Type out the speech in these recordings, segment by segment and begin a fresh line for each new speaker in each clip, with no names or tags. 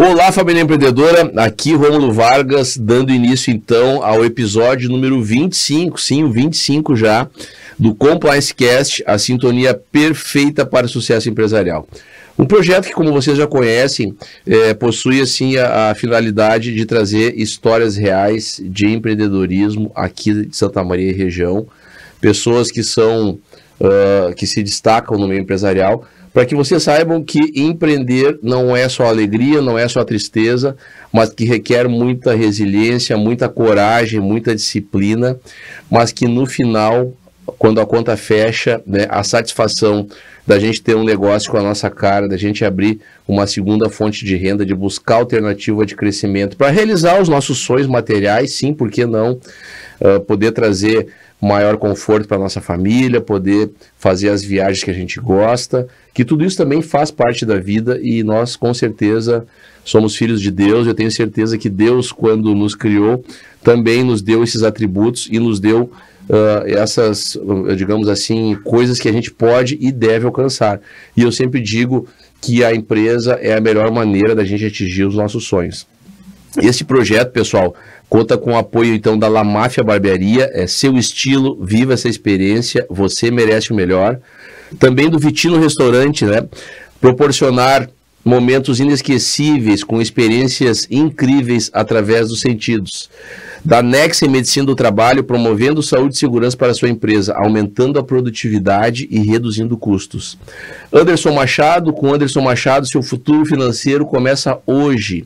Olá, família empreendedora, aqui Rômulo Vargas, dando início então ao episódio número 25, sim, o 25 já, do Compliance Cast, a sintonia perfeita para o sucesso empresarial. Um projeto que, como vocês já conhecem, possui assim a finalidade de trazer histórias reais de empreendedorismo aqui de Santa Maria e região, pessoas que que se destacam no meio empresarial, para que vocês saibam que empreender não é só alegria, não é só tristeza, mas que requer muita resiliência, muita coragem, muita disciplina, mas que no final, quando a conta fecha, né, a satisfação da gente ter um negócio com a nossa cara, da gente abrir uma segunda fonte de renda, de buscar alternativa de crescimento, para realizar os nossos sonhos materiais, sim, por que não poder trazer maior conforto para a nossa família, poder fazer as viagens que a gente gosta, que tudo isso também faz parte da vida e nós, com certeza, somos filhos de Deus. Eu tenho certeza que Deus, quando nos criou, também nos deu esses atributos e nos deu essas, digamos assim, coisas que a gente pode e deve alcançar. E eu sempre digo que a empresa é a melhor maneira da gente atingir os nossos sonhos. Esse projeto, pessoal, conta com o apoio, então, da La Máfia Barbearia, é seu estilo, viva essa experiência, você merece o melhor. Também do Vitino Restaurante, né? Proporcionar momentos inesquecíveis, com experiências incríveis através dos sentidos. Da Nexa Medicina do Trabalho, promovendo saúde e segurança para a sua empresa, aumentando a produtividade e reduzindo custos. Anderson Machado, com Anderson Machado, seu futuro financeiro começa hoje.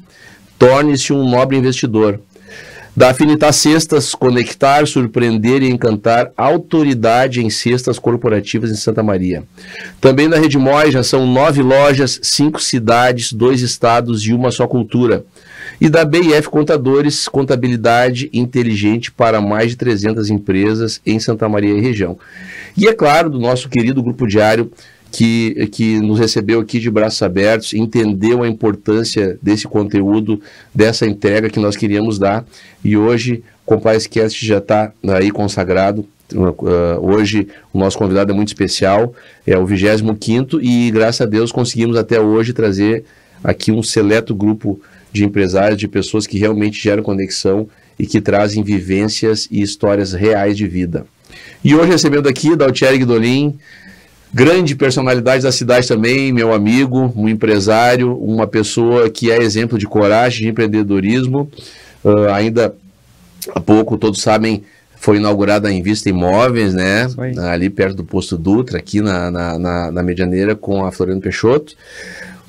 Torne-se um nobre investidor. Da Afinitas Cestas, conectar, surpreender e encantar, autoridade em cestas corporativas em Santa Maria. Também da Redmói, já são 9 lojas, 5 cidades, 2 estados e uma só cultura. E da BIF Contadores, contabilidade inteligente para mais de 300 empresas em Santa Maria e região. E é claro, do nosso querido Grupo Diário, que nos recebeu aqui de braços abertos, entendeu a importância desse conteúdo, dessa entrega que nós queríamos dar, e hoje o Compliance Cast já está aí consagrado. Hoje o nosso convidado é muito especial, é o 25º, e graças a Deus conseguimos até hoje trazer aqui um seleto grupo de empresários, de pessoas que realmente geram conexão e que trazem vivências e histórias reais de vida. E hoje recebendo aqui Daltieri Guidolin, grande personalidade da cidade também, meu amigo, um empresário, uma pessoa que é exemplo de coragem, de empreendedorismo. Ainda há pouco, todos sabem, foi inaugurada a Invista Imóveis, né? Ali perto do Posto Dutra, aqui na Medianeira, com a Floriano Peixoto.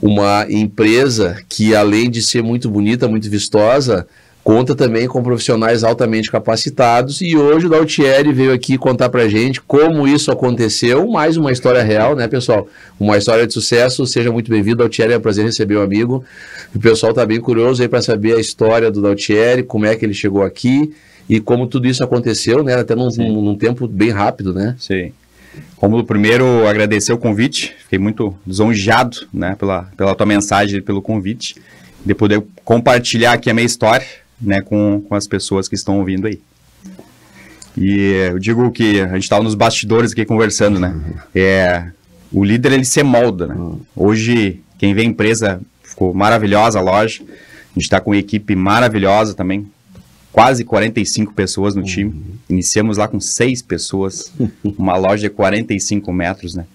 Uma empresa que, além de ser muito bonita, muito vistosa, conta também com profissionais altamente capacitados, e hoje o Daltieri veio aqui contar pra gente como isso aconteceu, mais uma história real, né, pessoal? Uma história de sucesso. Seja muito bem-vindo, Daltieri, é um prazer receber o amigo. O pessoal tá bem curioso aí para saber a história do Daltieri, como é que ele chegou aqui e como tudo isso aconteceu, né, até num tempo bem rápido, né?
Sim. Como primeiro, agradecer o convite, fiquei muito lisonjeado, né, pela tua mensagem, pelo convite, de poder compartilhar aqui a minha história, né, com as pessoas que estão ouvindo aí. E eu digo que a gente estava nos bastidores aqui conversando, né? O líder, ele se molda, né? Hoje, quem vê a empresa, ficou maravilhosa a loja. A gente está com uma equipe maravilhosa também. Quase 45 pessoas no time. Iniciamos lá com 6 pessoas. Uma loja de 45 metros, né?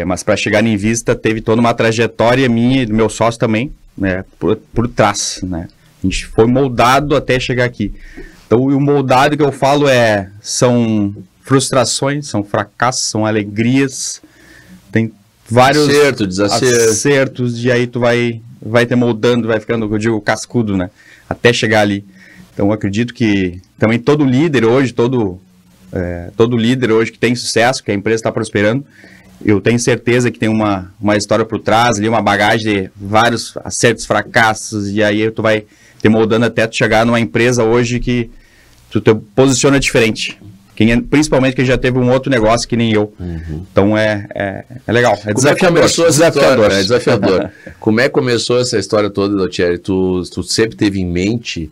Mas para chegar em Invista, teve toda uma trajetória minha e do meu sócio também, né? Por trás, né? A gente foi moldado até chegar aqui. Então, o moldado que eu falo são frustrações, são fracassos, são alegrias. Tem vários acertos, e aí tu vai te moldando, vai ficando, eu digo, cascudo, né? Até chegar ali. Então, eu acredito que também todo líder hoje que tem sucesso, que a empresa está prosperando, eu tenho certeza que tem uma história por trás, ali, uma bagagem de vários acertos, fracassos, e aí tu vai te moldando até tu chegar numa empresa hoje que tu te posiciona diferente. Principalmente quem já teve um outro negócio que nem eu. Então é legal, é desafiador.
É desafiador. Como é que começou essa história toda, Daltieri? Tu sempre teve em mente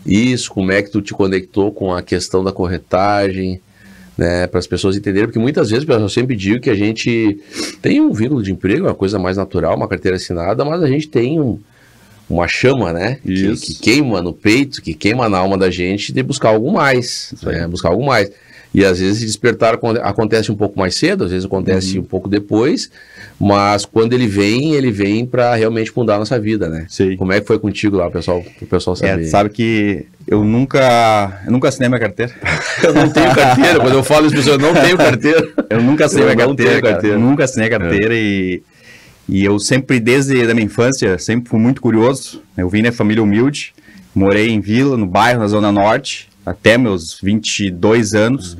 isso? Como é que tu te conectou com a questão da corretagem, né, para as pessoas entenderem? Porque muitas vezes eu sempre digo que a gente tem um vínculo de emprego, uma coisa mais natural, uma carteira assinada, mas a gente tem uma chama, né? Que queima no peito, que queima na alma da gente de buscar algo mais, né? Buscar algo mais. E às vezes despertar acontece um pouco mais cedo, às vezes acontece um pouco depois, mas quando ele vem para realmente mudar a nossa vida, né?
Sim.
Como é que foi contigo lá, pessoal, o pessoal saber?
Sabe que eu nunca assinei minha carteira.
Eu não tenho carteira, quando eu falo isso, eu não tenho carteira.
Eu nunca assinei minha carteira, nunca assinei a carteira e eu sempre, desde a minha infância, sempre fui muito curioso. Eu vim na família humilde, morei em vila, no bairro, na Zona Norte, até meus 22 anos.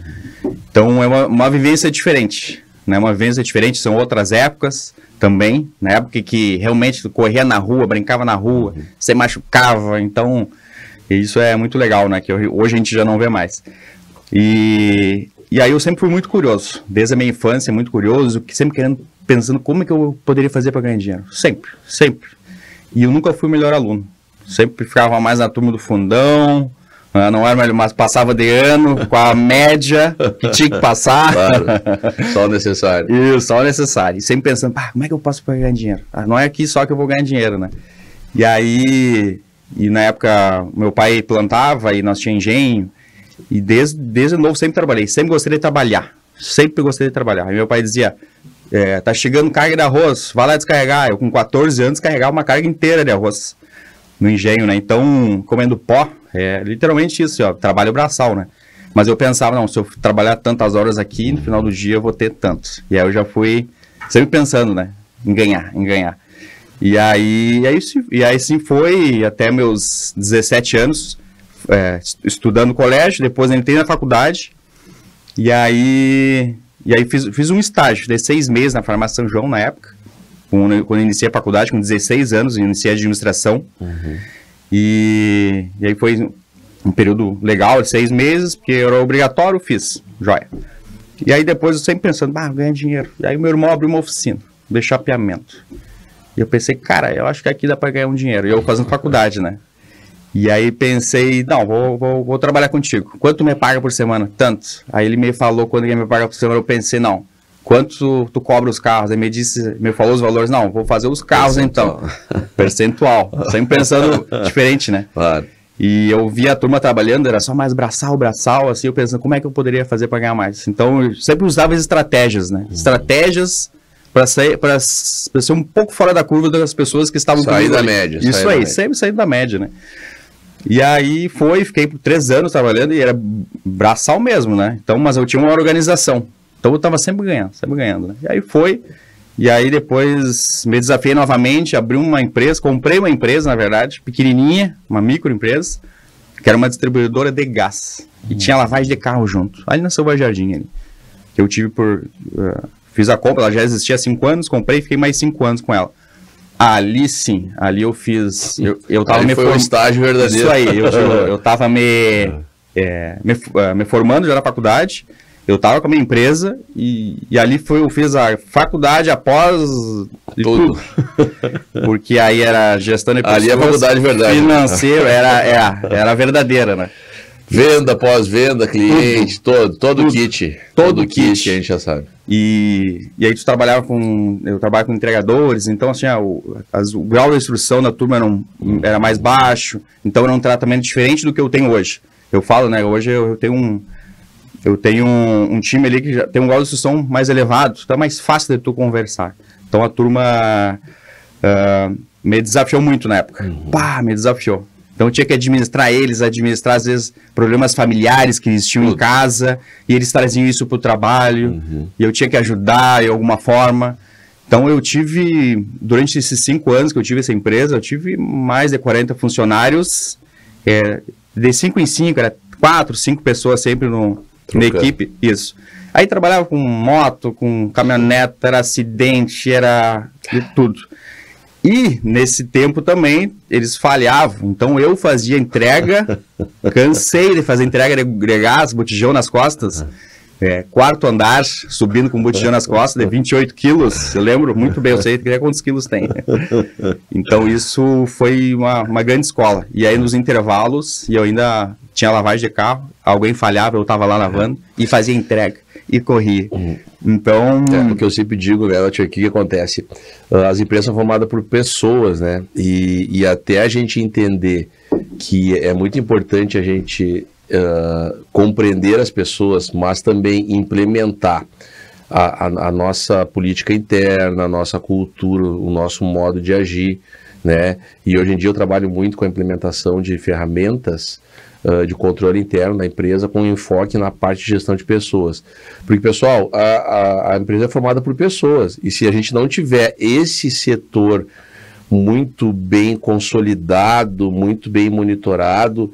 Então é uma vivência diferente, né? Uma vivência diferente, são outras épocas também, na época que realmente corria na rua, brincava na rua, se machucava, então isso é muito legal, né? Que hoje a gente já não vê mais. E aí eu sempre fui muito curioso, desde a minha infância, muito curioso, sempre pensando como é que eu poderia fazer para ganhar dinheiro. Sempre. E eu nunca fui o melhor aluno. Sempre ficava mais na turma do fundão, não era melhor, mas passava de ano com a média que tinha que passar.
Claro, só o necessário.
Isso, só o necessário. E sempre pensando, como é que eu posso ganhar dinheiro? Não é aqui só que eu vou ganhar dinheiro, né? E aí, na época, meu pai plantava e nós tínhamos engenho. E desde novo sempre trabalhei, sempre gostei de trabalhar. Aí meu pai dizia, tá chegando carga de arroz, vai lá descarregar. Eu com 14 anos carregava uma carga inteira de arroz no engenho, né? Então, comendo pó, literalmente isso, ó, trabalho braçal, né? Mas eu pensava, não, se eu trabalhar tantas horas aqui, no final do dia eu vou ter tantos. E aí eu já fui sempre pensando, né? Em ganhar. E aí sim foi até meus 17 anos, estudando no colégio, depois entrei na faculdade, e aí fiz um estágio de 6 meses na Farmácia São João, na época, quando eu iniciei a faculdade, com 16 anos, iniciei a administração, e aí foi um período legal, de 6 meses, porque era obrigatório, fiz, joia. E aí depois eu sempre pensando, ganhar dinheiro. E aí meu irmão abriu uma oficina de chapeamento. E eu pensei, cara, eu acho que aqui dá para ganhar um dinheiro. E eu fazendo faculdade, né? E aí pensei, não, vou trabalhar contigo. Quanto tu me paga por semana? Tanto. Aí ele me falou quanto ele me paga por semana, eu pensei, não, quanto tu cobra os carros? Aí me falou os valores, não, vou fazer os carros então. Percentual. Sempre pensando diferente, né? Claro. E eu via a turma trabalhando, era só mais braçal, assim, eu pensando, como é que eu poderia fazer para ganhar mais? Então, eu sempre usava as estratégias, né? Estratégias para ser um pouco fora da curva das pessoas que estavam...
Sair da média.
Isso aí, sempre saindo da média, né? E aí fiquei por 3 anos trabalhando e era braçal mesmo, né? Então, mas eu tinha uma organização. Então, eu estava sempre ganhando, né? E aí depois me desafiei novamente, abri uma empresa, comprei uma empresa, na verdade, pequenininha, uma microempresa, que era uma distribuidora de gás. E tinha lavagem de carro junto, ali na Silva Jardim, ali, que eu tive fiz a compra, ela já existia há 5 anos, comprei e fiquei mais 5 anos com ela. Ali sim, ali eu fiz, eu tava me formando.
Foi um estágio verdadeiro.
Isso aí, eu tava me formando já na faculdade, eu tava com a minha empresa e ali eu fiz a faculdade após tudo. Porque aí era gestão de pessoas,
ali é a faculdade verdade.
Financeiro, era verdadeira, né?
Venda, pós-venda, cliente, todo o kit. Todo o kit, a gente já sabe.
E aí eu trabalhava com entregadores, então assim, o grau de instrução da turma era mais baixo, então era um tratamento diferente do que eu tenho hoje. Eu falo, né, hoje eu tenho um time ali que já tem um grau de instrução mais elevado, então é mais fácil de tu conversar. Então a turma me desafiou muito na época. Me desafiou. Então eu tinha que administrar às vezes problemas familiares que eles tinham em casa, e eles traziam isso para o trabalho, e eu tinha que ajudar de alguma forma. Então eu tive, durante esses 5 anos que eu tive essa empresa, eu tive mais de 40 funcionários, de 5 em 5, era 4, 5 pessoas sempre na equipe, isso. Aí trabalhava com moto, com caminhonete, era acidente, era de tudo. E, nesse tempo também, eles falhavam. Então, eu fazia entrega, cansei de fazer entrega de gás, botijão nas costas, 4º andar, subindo com botijão nas costas, de 28 quilos. Eu lembro muito bem, eu sei quantos quilos tem. Então, isso foi uma grande escola. E aí, nos intervalos, e eu ainda tinha lavagem de carro, alguém falhava, eu estava lá lavando, e fazia entrega. e corri. Então...
É, o que eu sempre digo, né, o que acontece? As empresas são formadas por pessoas, né? E até a gente entender que é muito importante a gente compreender as pessoas, mas também implementar a nossa política interna, a nossa cultura, o nosso modo de agir, né? E hoje em dia eu trabalho muito com a implementação de ferramentas de controle interno da empresa com enfoque na parte de gestão de pessoas. Porque, pessoal, a empresa é formada por pessoas, e se a gente não tiver esse setor muito bem consolidado, muito bem monitorado,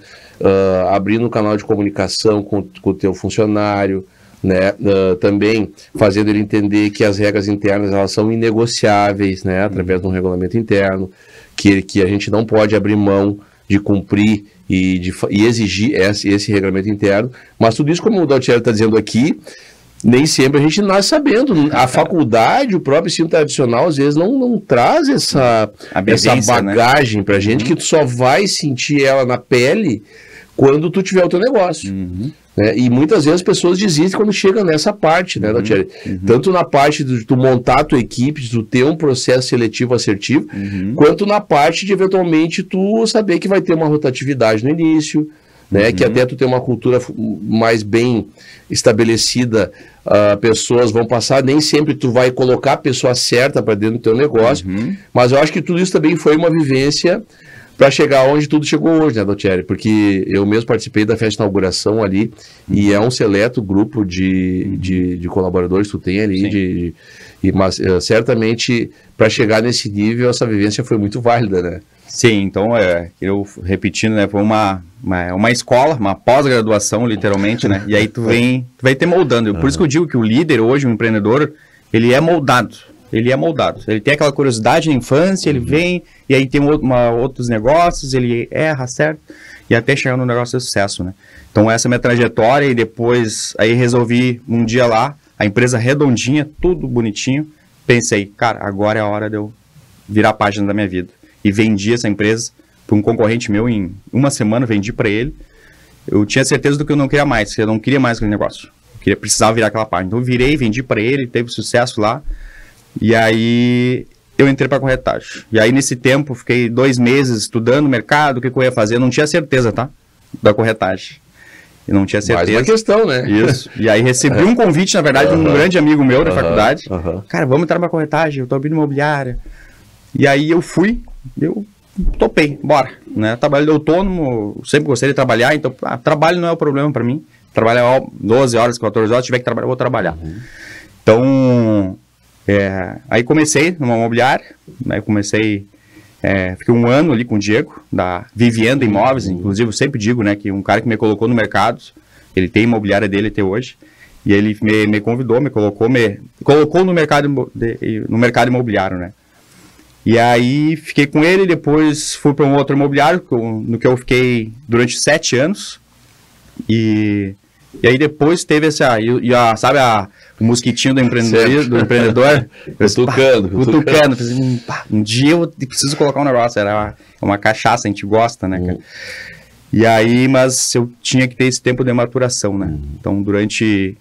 abrindo um canal de comunicação com o teu funcionário, né? Também fazendo ele entender que as regras internas elas são inegociáveis, né? Através de um regulamento interno, que a gente não pode abrir mão de cumprir e exigir esse regulamento interno. Mas tudo isso, como o Daltieri está dizendo aqui, nem sempre a gente nasce sabendo. A faculdade, o próprio ensino tradicional, às vezes não traz essa bagagem, né, para a gente, que tu só vai sentir ela na pele quando tu tiver o teu negócio. Né? E muitas vezes as pessoas desistem quando chegam nessa parte, né, Daltieri? Tanto na parte de tu montar a tua equipe, de tu ter um processo seletivo assertivo, quanto na parte de, eventualmente, tu saber que vai ter uma rotatividade no início, né? Que até tu ter uma cultura mais bem estabelecida, pessoas vão passar, nem sempre tu vai colocar a pessoa certa para dentro do teu negócio, mas eu acho que tudo isso também foi uma vivência para chegar onde tudo chegou hoje, né, Daltieri? Porque eu mesmo participei da festa de inauguração ali, e é um seleto grupo de colaboradores que tu tem ali, mas certamente para chegar nesse nível, essa vivência foi muito válida, né?
Sim, então, eu repetindo, né, foi uma escola, uma pós-graduação, literalmente, né, e aí tu vai ter moldando. Por isso que eu digo que o líder hoje, o empreendedor, ele é moldado. Ele tem aquela curiosidade na infância, ele vem, e aí tem outros negócios, ele erra, certo? E até chegar no negócio de sucesso, né? Então essa é a minha trajetória, e depois aí resolvi um dia lá, a empresa redondinha, tudo bonitinho, pensei, cara, agora é a hora de eu virar a página da minha vida. E vendi essa empresa para um concorrente meu em uma semana, vendi para ele. Eu tinha certeza do que eu não queria mais, que eu não queria mais aquele negócio. Precisava virar aquela página. Então eu virei, vendi para ele, teve sucesso lá. E aí eu entrei para corretagem. E aí nesse tempo fiquei 2 meses estudando o mercado, o que eu ia fazer. Eu não tinha certeza, tá? Da corretagem. Eu não tinha certeza.
Mais uma questão, né?
Isso. E aí recebi um convite, na verdade, de um grande amigo meu da faculdade. Cara, vamos entrar para corretagem, eu tô abrindo imobiliária. E aí eu fui, eu topei, bora. Né? Trabalho de autônomo, sempre gostei de trabalhar, então trabalho não é o problema para mim. Trabalhar 12 horas, 14 horas, se tiver que trabalhar, eu vou trabalhar. Então... aí comecei numa imobiliária, né, fiquei 1 ano ali com o Diego, da Vivienda Imóveis, inclusive eu sempre digo, né, que um cara que me colocou no mercado, ele tem imobiliária dele até hoje, e ele me convidou, me colocou no mercado imobiliário, né. E aí fiquei com ele, depois fui para um outro imobiliário, no que eu fiquei durante 7 anos, e aí depois teve sabe o mosquitinho do empreendedor, cutucando. Um dia eu preciso colocar um negócio, era uma cachaça, a gente gosta, né, cara? E aí, mas eu tinha que ter esse tempo de maturação, né? Então, durante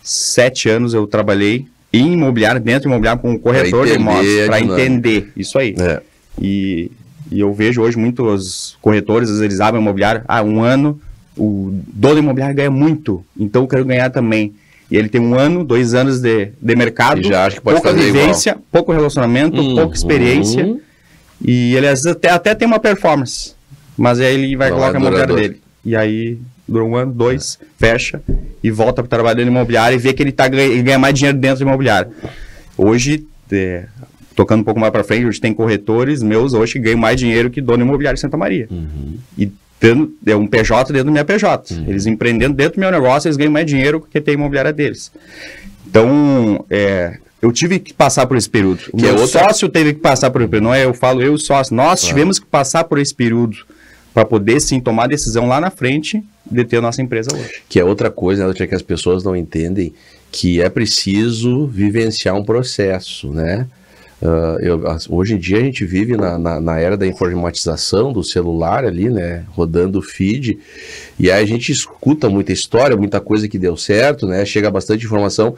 7 anos eu trabalhei em imobiliário, dentro do imobiliário, com um corretor de imóveis, para entender isso aí. E eu vejo hoje muitos corretores, às vezes eles abrem imobiliário, 1 ano, o dono imobiliário ganha muito, então eu quero ganhar também. E ele tem 1 ano, 2 anos de mercado,
já acho que pode
pouca vivência, pouco relacionamento, pouca experiência, e ele às vezes até tem uma performance, mas aí ele vai colocar a imobiliária dele. E aí dura 1 ano, 2, fecha e volta para o trabalho no imobiliário e vê que ele ganha mais dinheiro dentro do imobiliário. Hoje, tocando um pouco mais para frente, hoje tem corretores meus hoje que ganham mais dinheiro que dono imobiliário em Santa Maria. E é um PJ dentro do meu PJ. Eles empreendendo dentro do meu negócio, eles ganham mais dinheiro que tem a imobiliária deles. Então, eu tive que passar por esse período. O meu sócio teve que passar por esse período. Não é eu falo, eu e o sócio. Nós tivemos que passar por esse período para poder, sim, tomar decisão lá na frente de ter a nossa empresa hoje.
Que é outra coisa, né, que as pessoas não entendem, que é preciso vivenciar um processo, né? Hoje em dia a gente vive na era da informatização do celular ali, né, rodando o feed, e aí a gente escuta muita história, muita coisa que deu certo, né, chega bastante informação,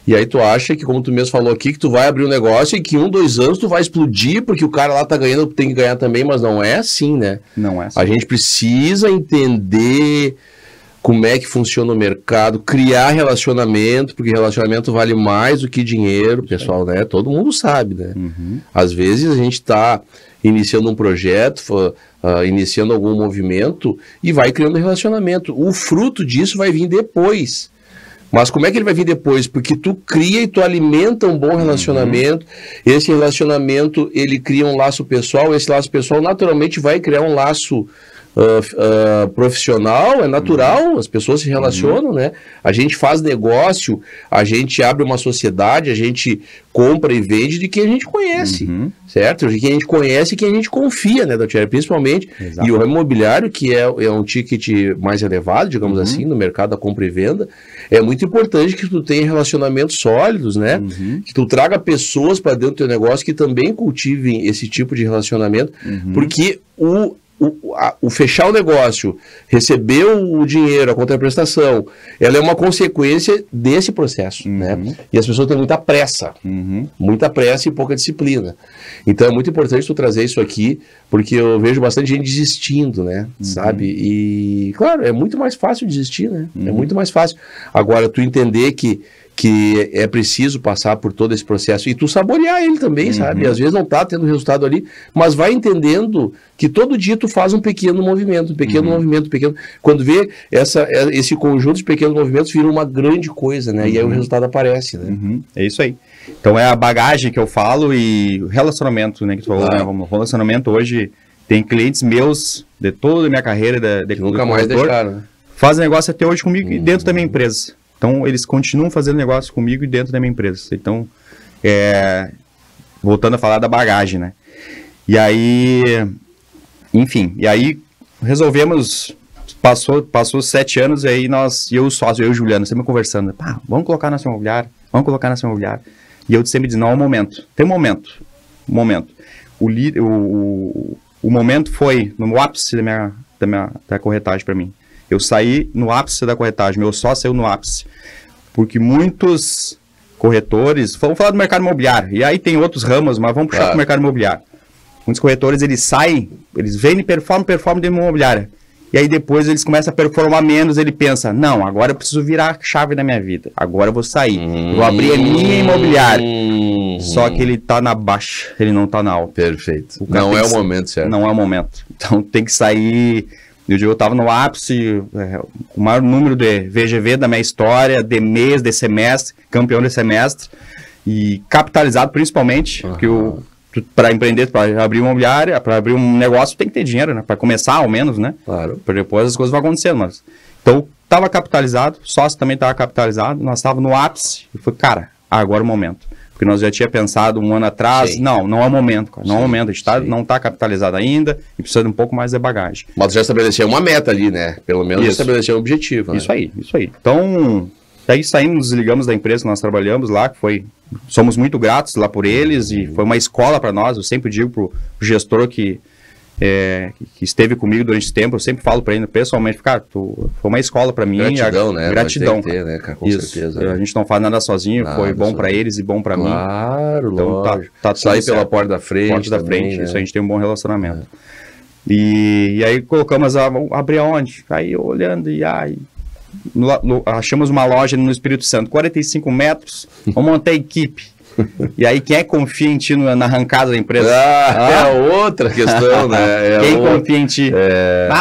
e aí tu acha que, como tu mesmo falou aqui, que tu vai abrir um negócio e que em 1, 2 anos tu vai explodir, porque o cara lá tá ganhando, tem que ganhar também, mas não é assim, né?
Não é assim.
A gente precisa entender como é que funciona o mercado, criar relacionamento, porque relacionamento vale mais do que dinheiro, pessoal, né? Todo mundo sabe, né? Às vezes a gente está iniciando um projeto, iniciando algum movimento e vai criando relacionamento. O fruto disso vai vir depois. Mas como é que ele vai vir depois? Porque tu cria e tu alimenta um bom relacionamento, esse relacionamento, ele cria um laço pessoal, esse laço pessoal naturalmente vai criar um laço profissional, é natural, as pessoas se relacionam, né? A gente faz negócio, a gente abre uma sociedade, a gente compra e vende de quem a gente conhece, certo? De quem a gente conhece e quem a gente confia, né, Daltieri? Principalmente. Exato. E o ramo imobiliário, que é um ticket mais elevado, digamos assim, no mercado da compra e venda, é muito importante que tu tenha relacionamentos sólidos, né? Que tu traga pessoas para dentro do teu negócio que também cultivem esse tipo de relacionamento, porque o fechar o negócio, receber o dinheiro, a contraprestação, ela é uma consequência desse processo, né? E as pessoas têm muita pressa e pouca disciplina. Então é muito importante tu trazer isso aqui, porque eu vejo bastante gente desistindo, né? Sabe? E, claro, é muito mais fácil desistir, né? É muito mais fácil. Agora, tu entender que é preciso passar por todo esse processo e tu saborear ele também, sabe? Às vezes não tá tendo resultado ali, mas vai entendendo que todo dia tu faz um pequeno movimento, quando vê esse conjunto de pequenos movimentos vira uma grande coisa, né? E aí o resultado aparece, né?
É isso aí. Então é a bagagem que eu falo e o relacionamento, né, que tu falou, né? O relacionamento hoje tem clientes meus de toda a minha carreira,
que nunca mais deixaram, né?
Fazem negócio até hoje comigo e dentro da minha empresa. Então, eles continuam fazendo negócio comigo e dentro da minha empresa. Então, voltando a falar da bagagem, né? E aí, enfim, resolvemos, passou 7 anos, e aí eu e o sócio, eu e o Juliano, sempre conversando, vamos colocar na ação imobiliária. E eu sempre disse, não, é um momento, tem um momento. O momento foi no ápice da corretagem para mim. Eu saí no ápice da corretagem, meu sócio saiu no ápice. Porque muitos corretores, vamos falar do mercado imobiliário, e aí tem outros ramos, mas vamos puxar para o mercado imobiliário. Muitos corretores, eles saem, eles vendem, performam dentro da imobiliária. E aí depois eles começam a performar menos, ele pensa, não, agora eu preciso virar a chave da minha vida. Agora eu vou sair, vou abrir a minha imobiliária. Só que ele tá na baixa, ele não tá na alta.
Perfeito. Não é o momento, certo?
Não é o momento. Então tem que sair... Eu estava no ápice, o maior número de VGV da minha história, de mês, de semestre, campeão de semestre, e capitalizado principalmente, porque para empreender, para abrir uma imobiliária, para abrir um negócio, tem que ter dinheiro, né? Para começar, ao menos, né?
Claro.
Para depois as coisas vão acontecendo, mas... Então, estava capitalizado, sócio também estava capitalizado, nós estávamos no ápice, e foi, cara, agora é o momento. Porque nós já tinha pensado um ano atrás, não é o momento, cara, não é o momento, a gente não está capitalizado ainda e precisa de um pouco mais de bagagem.
Mas já estabeleceu uma meta ali, né? Pelo menos já estabeleceu um objetivo.
Isso aí. Então, daí saímos, desligamos da empresa que nós trabalhamos lá, que somos muito gratos lá por eles e foi uma escola para nós. Eu sempre digo para o gestor que esteve comigo durante esse tempo, eu sempre falo para ele pessoalmente, cara, foi uma escola para mim.
Gratidão, né?
Gratidão.
Ter, né, cara? Com certeza.
A gente não faz nada sozinho, foi bom para eles e bom para mim.
Claro,
então, tá
sair pela porta da frente.
Né? Isso a gente tem um bom relacionamento. E aí colocamos, abrir aonde? Aí olhando achamos uma loja no Espírito Santo, 45 metros, vamos montar a equipe. E aí, quem é que confia em ti na arrancada da empresa?
É outra questão, né?
Quem confia em ti?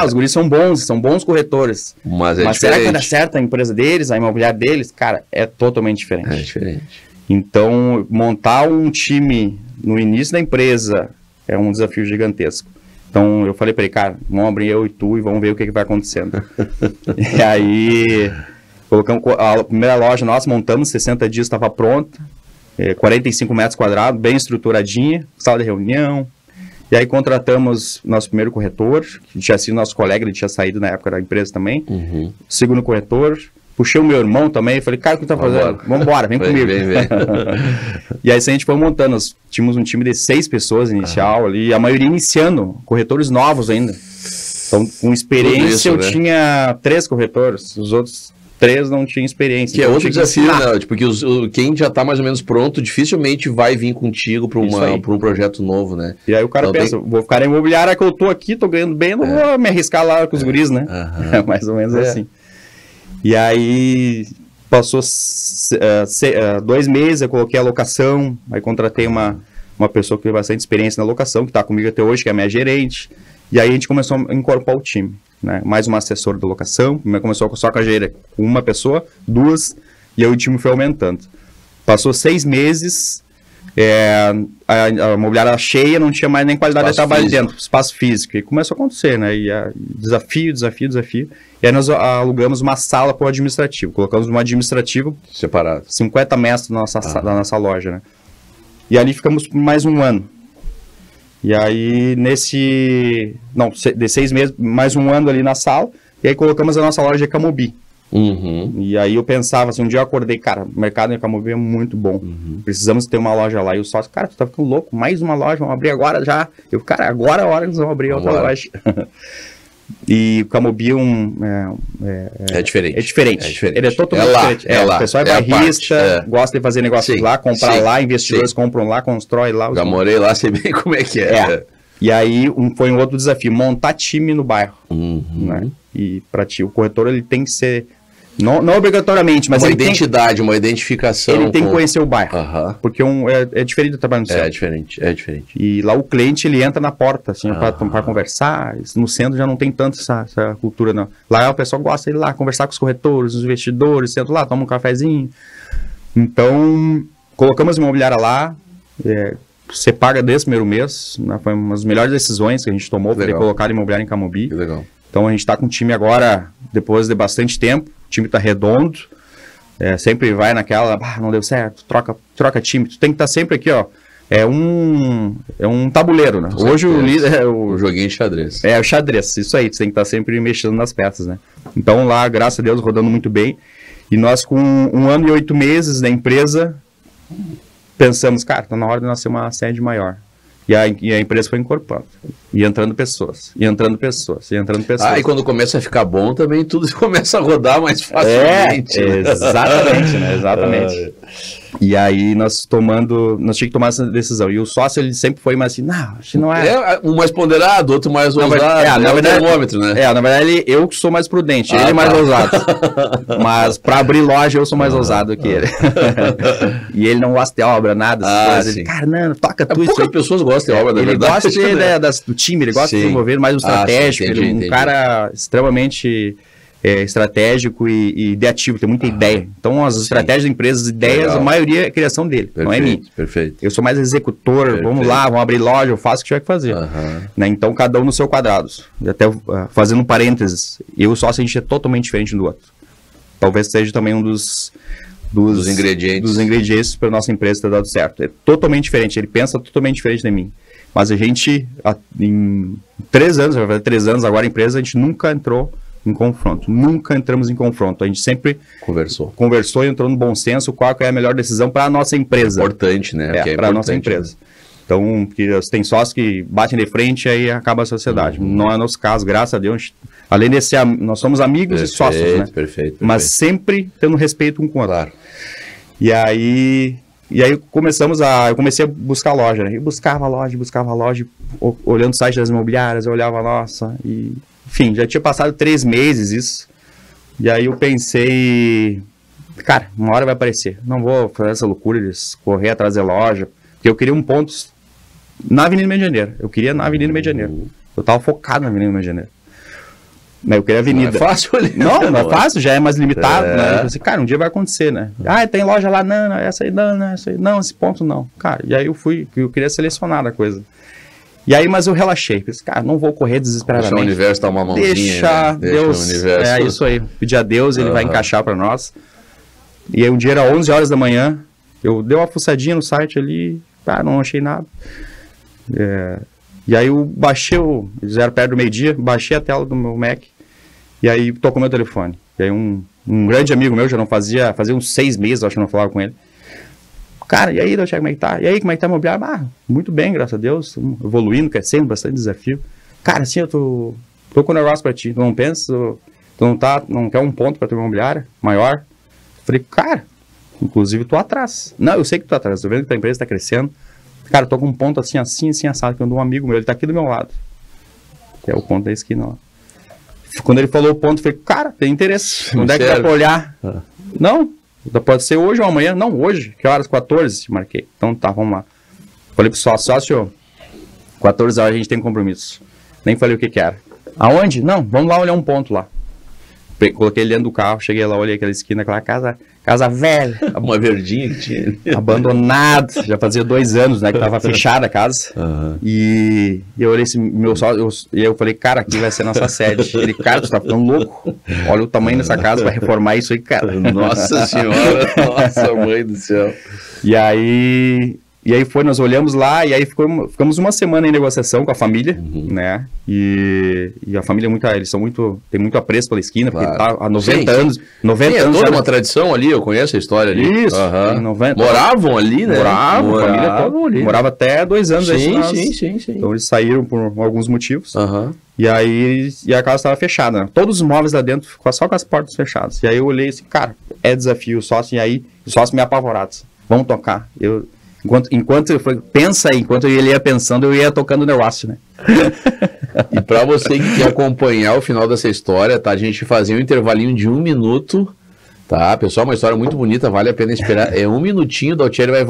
Os guris são bons corretores. Mas será que vai dar certo a empresa deles, a imobiliária deles? Cara, é totalmente diferente.
É diferente.
Então, montar um time no início da empresa é um desafio gigantesco. Então, eu falei para ele, cara, vamos abrir eu e tu e vamos ver o que vai acontecendo. E aí, colocamos a primeira loja nossa, montamos, 60 dias, estava pronta. 45 metros quadrados, bem estruturadinha, sala de reunião. E aí contratamos nosso primeiro corretor, que tinha sido nosso colega, ele tinha saído na época da empresa também. Segundo corretor, puxei o meu irmão também, falei, cara, o que tu tá fazendo? Vambora, vem comigo. Vem. E aí a gente foi montando, nós tínhamos um time de 6 pessoas inicial ali, a maioria iniciando, corretores novos ainda. Então, com experiência, eu tinha 3 corretores, os outros 3 não tinham experiência.
Que então, é outro desafio, né? Tipo, que quem já tá mais ou menos pronto, dificilmente vai vir contigo para um projeto novo, né?
E aí o cara então, pensa, vou ficar na imobiliária que eu tô aqui, tô ganhando bem, não vou me arriscar lá com os guris, né? É mais ou menos assim. E aí, passou 2 meses, eu coloquei a locação, aí contratei uma pessoa que tem bastante experiência na locação, que tá comigo até hoje, que é a minha gerente. E aí a gente começou a incorporar o time, né? Mais uma assessora da locação, começou só com a gerente, com uma pessoa, 2, e aí o time foi aumentando. Passou 6 meses, a imobiliária cheia, não tinha mais nem qualidade de trabalho dentro, espaço físico. E começou a acontecer, né? E desafio. E aí nós alugamos uma sala para o administrativo, colocamos um administrativo
separado,
50 metros da nossa loja, né? E ali ficamos por mais um ano. E aí, de 6 meses, mais um ano ali na sala, e aí colocamos a nossa loja de Camobi. E aí eu pensava assim, um dia eu acordei, cara, o mercado em Camobi é muito bom, precisamos ter uma loja lá. E o sócio, cara, tu tá ficando louco, mais uma loja, vamos abrir agora já. Eu, cara, agora é a hora que nós vamos abrir outra loja. E o Camobi
é diferente.
É diferente. Ele é totalmente diferente. O pessoal é bairrista, gosta de fazer negócio lá, comprar lá, investidores compram lá, constrói lá.
Já morei lá, sei bem como é que é.
E aí foi um outro desafio, montar time no bairro. Né? E para ti, o corretor ele tem que ser, não obrigatoriamente, mas
uma identidade, uma identificação.
Ele tem que conhecer o bairro, porque é diferente do trabalho no centro.
É diferente.
E lá o cliente, ele entra na porta, assim, para conversar. No centro já não tem tanto essa cultura, não. Lá o pessoal gosta de ir lá conversar com os corretores, os investidores, senta lá, toma um cafezinho. Então, colocamos a imobiliária lá, você paga desde o primeiro mês, né? Foi uma das melhores decisões que a gente tomou para colocar a imobiliária em Camobi.
Que legal.
Então a gente está com o time agora, depois de bastante tempo, o time está redondo, sempre vai naquela, não deu certo, troca time, tu tem que estar sempre aqui, ó, é um tabuleiro, né? Hoje o líder
o joguinho de xadrez.
É o xadrez, isso aí, tu tem que estar sempre mexendo nas peças, né? Então lá, graças a Deus, rodando muito bem, e nós com 1 ano e 8 meses da empresa, pensamos, cara, tá na hora de nós ser uma sede maior. E a empresa foi incorporando. E entrando pessoas. E
e quando começa a ficar bom também, tudo começa a rodar mais facilmente.
Exatamente, né? Exatamente. E aí nós tínhamos que tomar essa decisão. E o sócio, ele sempre foi mais assim, não, acho que não é.
Um mais ponderado, outro mais ousado.
Na verdade, termômetro, né? Na verdade, eu que sou mais prudente, ele é mais ousado. Mas para abrir loja, eu sou mais ousado que ele. E ele não gosta de obra, nada. Ele, cara, não, toca tudo isso.
Poucas pessoas gostam de obra, na verdade.
Ele gosta do time, ele gosta de desenvolver mais o estratégico. Ele é um cara extremamente estratégico e ideativo, tem muita ideia. Então, as estratégias da empresa, as ideias, a maioria é criação dele, não é minha.
Perfeito.
Eu sou mais executor, vamos lá, vamos abrir loja, eu faço o que tiver que fazer. Né? Então, cada um no seu quadrado. E até fazendo um parênteses, eu e o sócio, a gente é totalmente diferente um do outro. Talvez seja também um dos ingredientes para a nossa empresa ter dado certo. É totalmente diferente, ele pensa totalmente diferente de mim. Mas a gente, em 3 anos, vai fazer 3 anos agora a empresa, a gente nunca entrou em confronto, nunca entramos em confronto, a gente sempre conversou e entrou no bom senso qual que é a melhor decisão para a nossa empresa.
Importante, né?
Para a nossa empresa. Então, porque tem sócios que batem de frente e aí acaba a sociedade. Não é nosso caso, graças a Deus. Além de ser, nós somos amigos e sócios, né?
Perfeito.
Mas sempre tendo respeito um com o outro.
Claro.
E aí eu comecei a buscar loja, né? Eu buscava loja, olhando o site das imobiliárias, eu olhava, nossa, e enfim, já tinha passado 3 meses isso. E aí eu pensei, cara, uma hora vai aparecer. Não vou fazer essa loucura de correr atrás da loja, porque eu queria um ponto na Avenida Meio de Janeiro. Eu tava focado na Avenida Meio de Janeiro. Eu queria avenida.
Não é fácil ali.
Não é fácil, já é mais limitado, né? Eu falei assim, cara, um dia vai acontecer, né? Tem loja lá, não, essa aí não, esse ponto não. Cara, e aí eu queria selecionar a coisa. E aí, mas eu relaxei. Pensei, cara, não vou correr desesperadamente.
Deixa o universo dar uma mãozinha.
Deixa Deus. O universo. É isso aí. Pedir a Deus, ele vai encaixar para nós. E aí, um dia era 11 horas da manhã, eu dei uma fuçadinha no site ali, não achei nada. E aí eu baixei, já era perto do meio-dia, baixei a tela do meu Mac, e aí tocou meu telefone. E aí um um grande amigo meu, já não fazia uns 6 meses, acho que eu não falava com ele. Cara, e aí, Daltieri, como é que tá? E aí, como é que tá o imobiliário? Ah, muito bem, graças a Deus, evoluindo, crescendo, bastante desafio. Cara, assim, eu tô com um negócio pra ti, tu não pensa, tu não quer um ponto pra tua imobiliária maior? Falei, cara, inclusive tô atrás. Não, eu sei que tu tá atrás, tô vendo que tua empresa tá crescendo. Cara, eu tô com um ponto assim, assado, que eu dou um amigo meu, ele tá aqui do meu lado. Que é o ponto da esquina, ó. Quando ele falou o ponto, eu falei, cara, tem interesse. Onde é que dá pra olhar? Não, pode ser hoje ou amanhã. Não, hoje. Que horas? 14, marquei. Então tá, vamos lá. Falei pro sócio, 14 horas a gente tem compromisso. Nem falei o que era. Aonde? Não, vamos lá olhar um ponto lá. Coloquei ele dentro do carro, cheguei lá, olhei aquela esquina, aquela casa velha.
Uma verdinha que tinha.
Abandonada. Já fazia 2 anos, né, que tava fechada a casa. E eu olhei esse meu sócio, e eu falei, cara, aqui vai ser nossa sede. Ele, cara, tu tá ficando louco. Olha o tamanho dessa casa, vai reformar isso aí, cara.
Nossa senhora, nossa mãe do céu.
E aí nós olhamos lá, e aí ficamos uma semana em negociação com a família, né? E a família tem muito apreço pela esquina, porque tá há 90 anos. 90 anos.
Toda uma tradição ali, eu conheço a história ali.
Isso, 90.
Moravam ali, né?
Moravam, a família toda ali. Morava até 2 anos aí.
Sim.
Então eles saíram por alguns motivos. E aí a casa estava fechada, né? Todos os móveis lá dentro ficou só com as portas fechadas. E aí eu olhei assim, cara, é desafio o sócio, e aí o sócio me apavorado. Vamos tocar. Enquanto eu falei, pensa aí, enquanto ele ia pensando, eu ia tocando o negócio, né?
E para você que quer acompanhar o final dessa história, tá? A gente fazia um intervalinho de 1 minuto, tá? Pessoal, uma história muito bonita, vale a pena esperar. É 1 minutinho, o Daltieri vai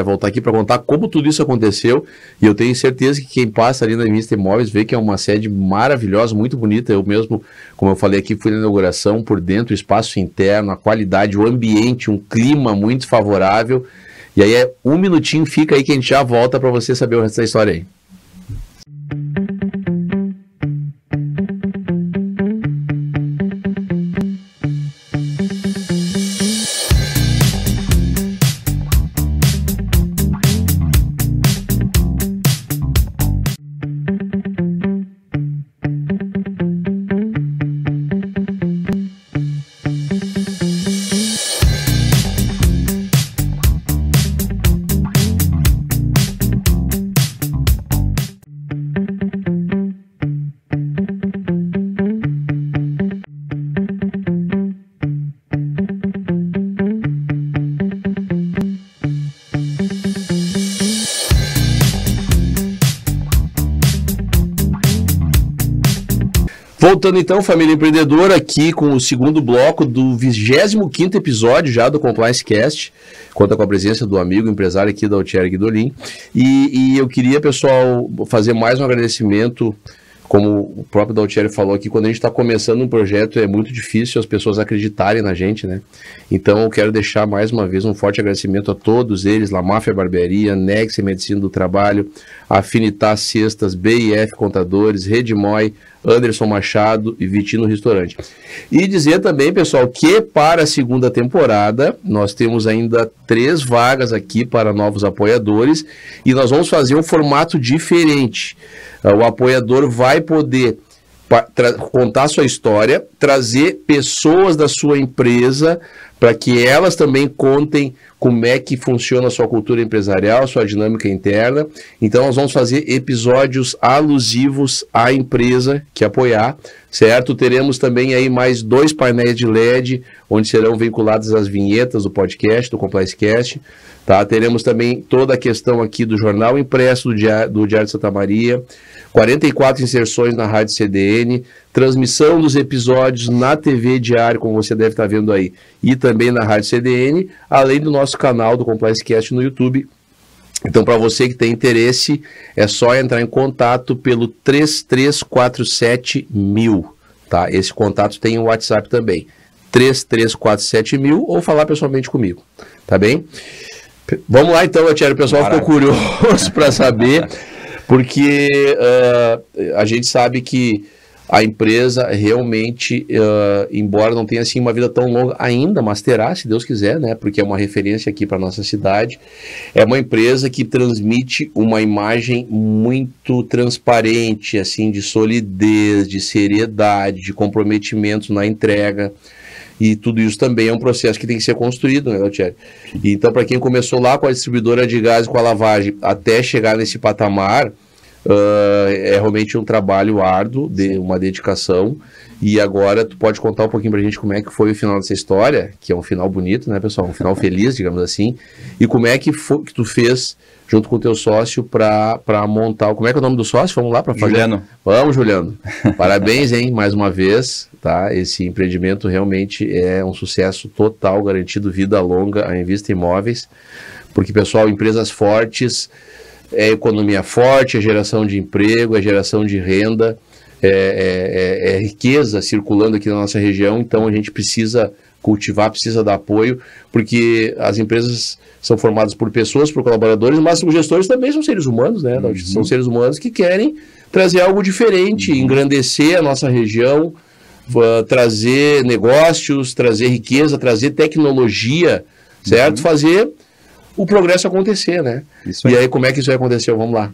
voltar aqui para contar como tudo isso aconteceu. E eu tenho certeza que quem passa ali na Vista Imóveis vê que é uma sede maravilhosa, muito bonita. Eu mesmo, como eu falei aqui, fui na inauguração, por dentro, o espaço interno, a qualidade, o ambiente, um clima muito favorável. E aí 1 minutinho, fica aí que a gente já volta para você saber o resto da história aí. Voltando então, família empreendedora, aqui com o segundo bloco do 25º episódio já do Compliance Cast, conta com a presença do amigo empresário aqui, Daltieri Guidolin, e eu queria, pessoal, fazer mais um agradecimento. Como o próprio Daltieri falou aqui, quando a gente está começando um projeto é muito difícil as pessoas acreditarem na gente, né? Então eu quero deixar mais uma vez um forte agradecimento a todos eles, La Máfia Barbearia, Nex Medicina do Trabalho, Afinitas Cestas, BIF Contadores, Redmoi, Anderson Machado e Vitino Restaurante. E dizer também, pessoal, que para a segunda temporada nós temos ainda 3 vagas aqui para novos apoiadores e nós vamos fazer um formato diferente. O apoiador vai poder contar sua história, trazer pessoas da sua empresa para que elas também contem como é que funciona a sua cultura empresarial, sua dinâmica interna. Então nós vamos fazer episódios alusivos à empresa que apoiar, certo? Teremos também aí mais 2 painéis de LED, onde serão vinculadas as vinhetas do podcast, do Compliance Cast, tá? Teremos também toda a questão aqui do jornal impresso do Diário de Santa Maria, 44 inserções na Rádio CDN, transmissão dos episódios na TV Diário, como você deve estar vendo aí, e também na Rádio CDN, além do nosso canal do Compliance Cast no YouTube. Então, para você que tem interesse, é só entrar em contato pelo 3347.000, tá? Esse contato tem o WhatsApp também, 3347.000, ou falar pessoalmente comigo, tá bem? Vamos lá então, Daltieri, o pessoal ficou curioso para saber, porque a gente sabe que a empresa realmente, embora não tenha assim uma vida tão longa ainda, mas terá, se Deus quiser, né? Porque é uma referência aqui para nossa cidade. É uma empresa que transmite uma imagem muito transparente, assim, de solidez, de seriedade, de comprometimento na entrega. E tudo isso também é um processo que tem que ser construído, né, Thierry? Então, para quem começou lá com a distribuidora de gás e com a lavagem, até chegar nesse patamar, é realmente um trabalho árduo, uma dedicação. E agora tu pode contar um pouquinho pra gente como é que foi o final dessa história, que é um final bonito, né, pessoal? Um final feliz, digamos assim. E como é que foi que tu fez junto com o teu sócio para montar... Como é que é o nome do sócio? Vamos lá para fazer.
Juliano.
Vamos, Juliano. Parabéns, hein, mais uma vez, tá? Esse empreendimento realmente é um sucesso total, garantido vida longa a Invista Imóveis, porque, pessoal, empresas fortes, economia forte, é geração de emprego, é geração de renda, é riqueza circulando aqui na nossa região, então a gente precisa cultivar, precisa dar apoio, porque as empresas são formadas por pessoas, por colaboradores, mas os gestores também são seres humanos, né? São seres humanos que querem trazer algo diferente, engrandecer a nossa região, trazer negócios, trazer riqueza, trazer tecnologia, certo? Fazer o progresso acontecer, né?
Isso aí.
E aí, como é que isso aconteceu? Vamos lá.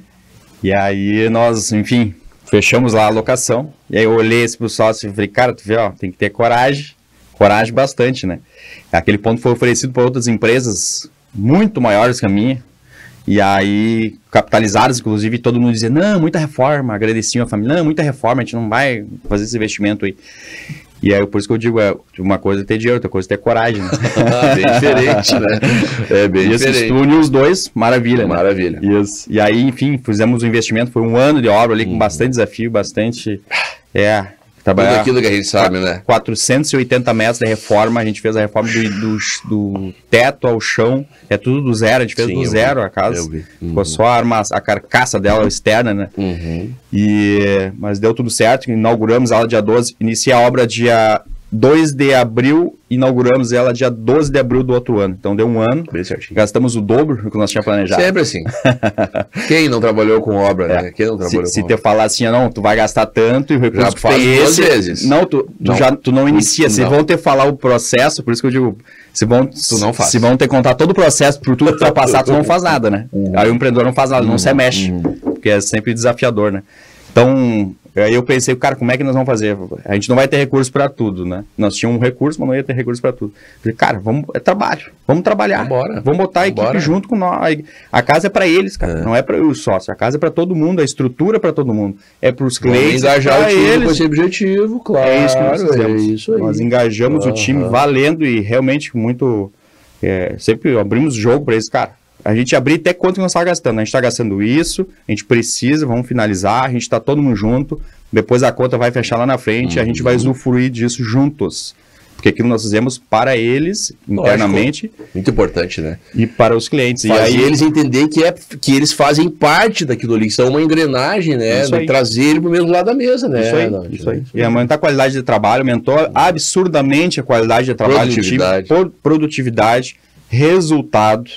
E aí nós, enfim, fechamos lá a locação, e aí eu olhei esse pro sócio e falei, cara, tu vê, ó, tem que ter coragem bastante, né? Aquele ponto foi oferecido para outras empresas muito maiores que a minha, e aí capitalizadas, inclusive, todo mundo dizia, não, muita reforma, agradeciam a família, não, muita reforma, a gente não vai fazer esse investimento aí. E aí, por isso que eu digo, uma coisa é ter dinheiro, outra coisa é ter coragem, né?
Bem diferente, né? É bem diferente.
Se une os dois, maravilha, né?
Maravilha.
Isso. E aí, enfim, fizemos um investimento, foi um ano de obra ali, com bastante desafio, bastante...
Tudo aquilo que a gente sabe, né?
480 metros de reforma, a gente fez a reforma do teto ao chão, é tudo do zero, a gente fez do zero a casa, ficou só a carcaça dela externa, né? Mas deu tudo certo, inauguramos ela dia 12, iniciei a obra dia 2 de abril, inauguramos ela dia 12 de abril do outro ano. Então deu um ano,
bem certinho.
Gastamos o dobro do que nós tínhamos planejado.
Sempre assim. Quem não trabalhou com obra, né? Quem não trabalhou
se tu falar assim, não, tu vai gastar tanto e o recurso
já faz duas vezes.
Não, tu não inicia. Se vão ter que falar o processo, por isso que eu digo, se vão ter que contar todo o processo por tudo que tu vai passar, tu não faz nada, né? Aí o empreendedor não faz nada, não se mexe, porque é sempre desafiador, né? Então, aí eu pensei, cara, como é que nós vamos fazer? A gente não vai ter recurso para tudo, né? Nós tínhamos um recurso, mas não ia ter recurso para tudo. Falei, cara, é trabalho, vamos trabalhar. Vamos botar a equipe junto com nós. A casa é para eles, cara, não é para eu sócio. A casa é para todo mundo, a estrutura é para todo mundo. É para os clientes,
engajar o time com esse objetivo, claro.
É isso que nós fizemos.
Isso aí.
Nós engajamos o time valendo e realmente muito... sempre abrimos o jogo para eles, cara. A gente abrir até quanto que nós estamos gastando. A gente está gastando isso, a gente precisa, vamos finalizar, a gente está todo mundo junto, depois a conta vai fechar lá na frente, a gente vai usufruir disso juntos. Porque aquilo nós fizemos para eles, internamente.
Lógico, muito importante, né?
E para os clientes.
E aí eles entender que eles fazem parte daquilo ali, que são uma engrenagem, né? De trazer ele para o mesmo lado da mesa, né?
Isso aí. E aumentar a qualidade de trabalho, aumentou absurdamente a qualidade de trabalho do time, produtividade, resultado.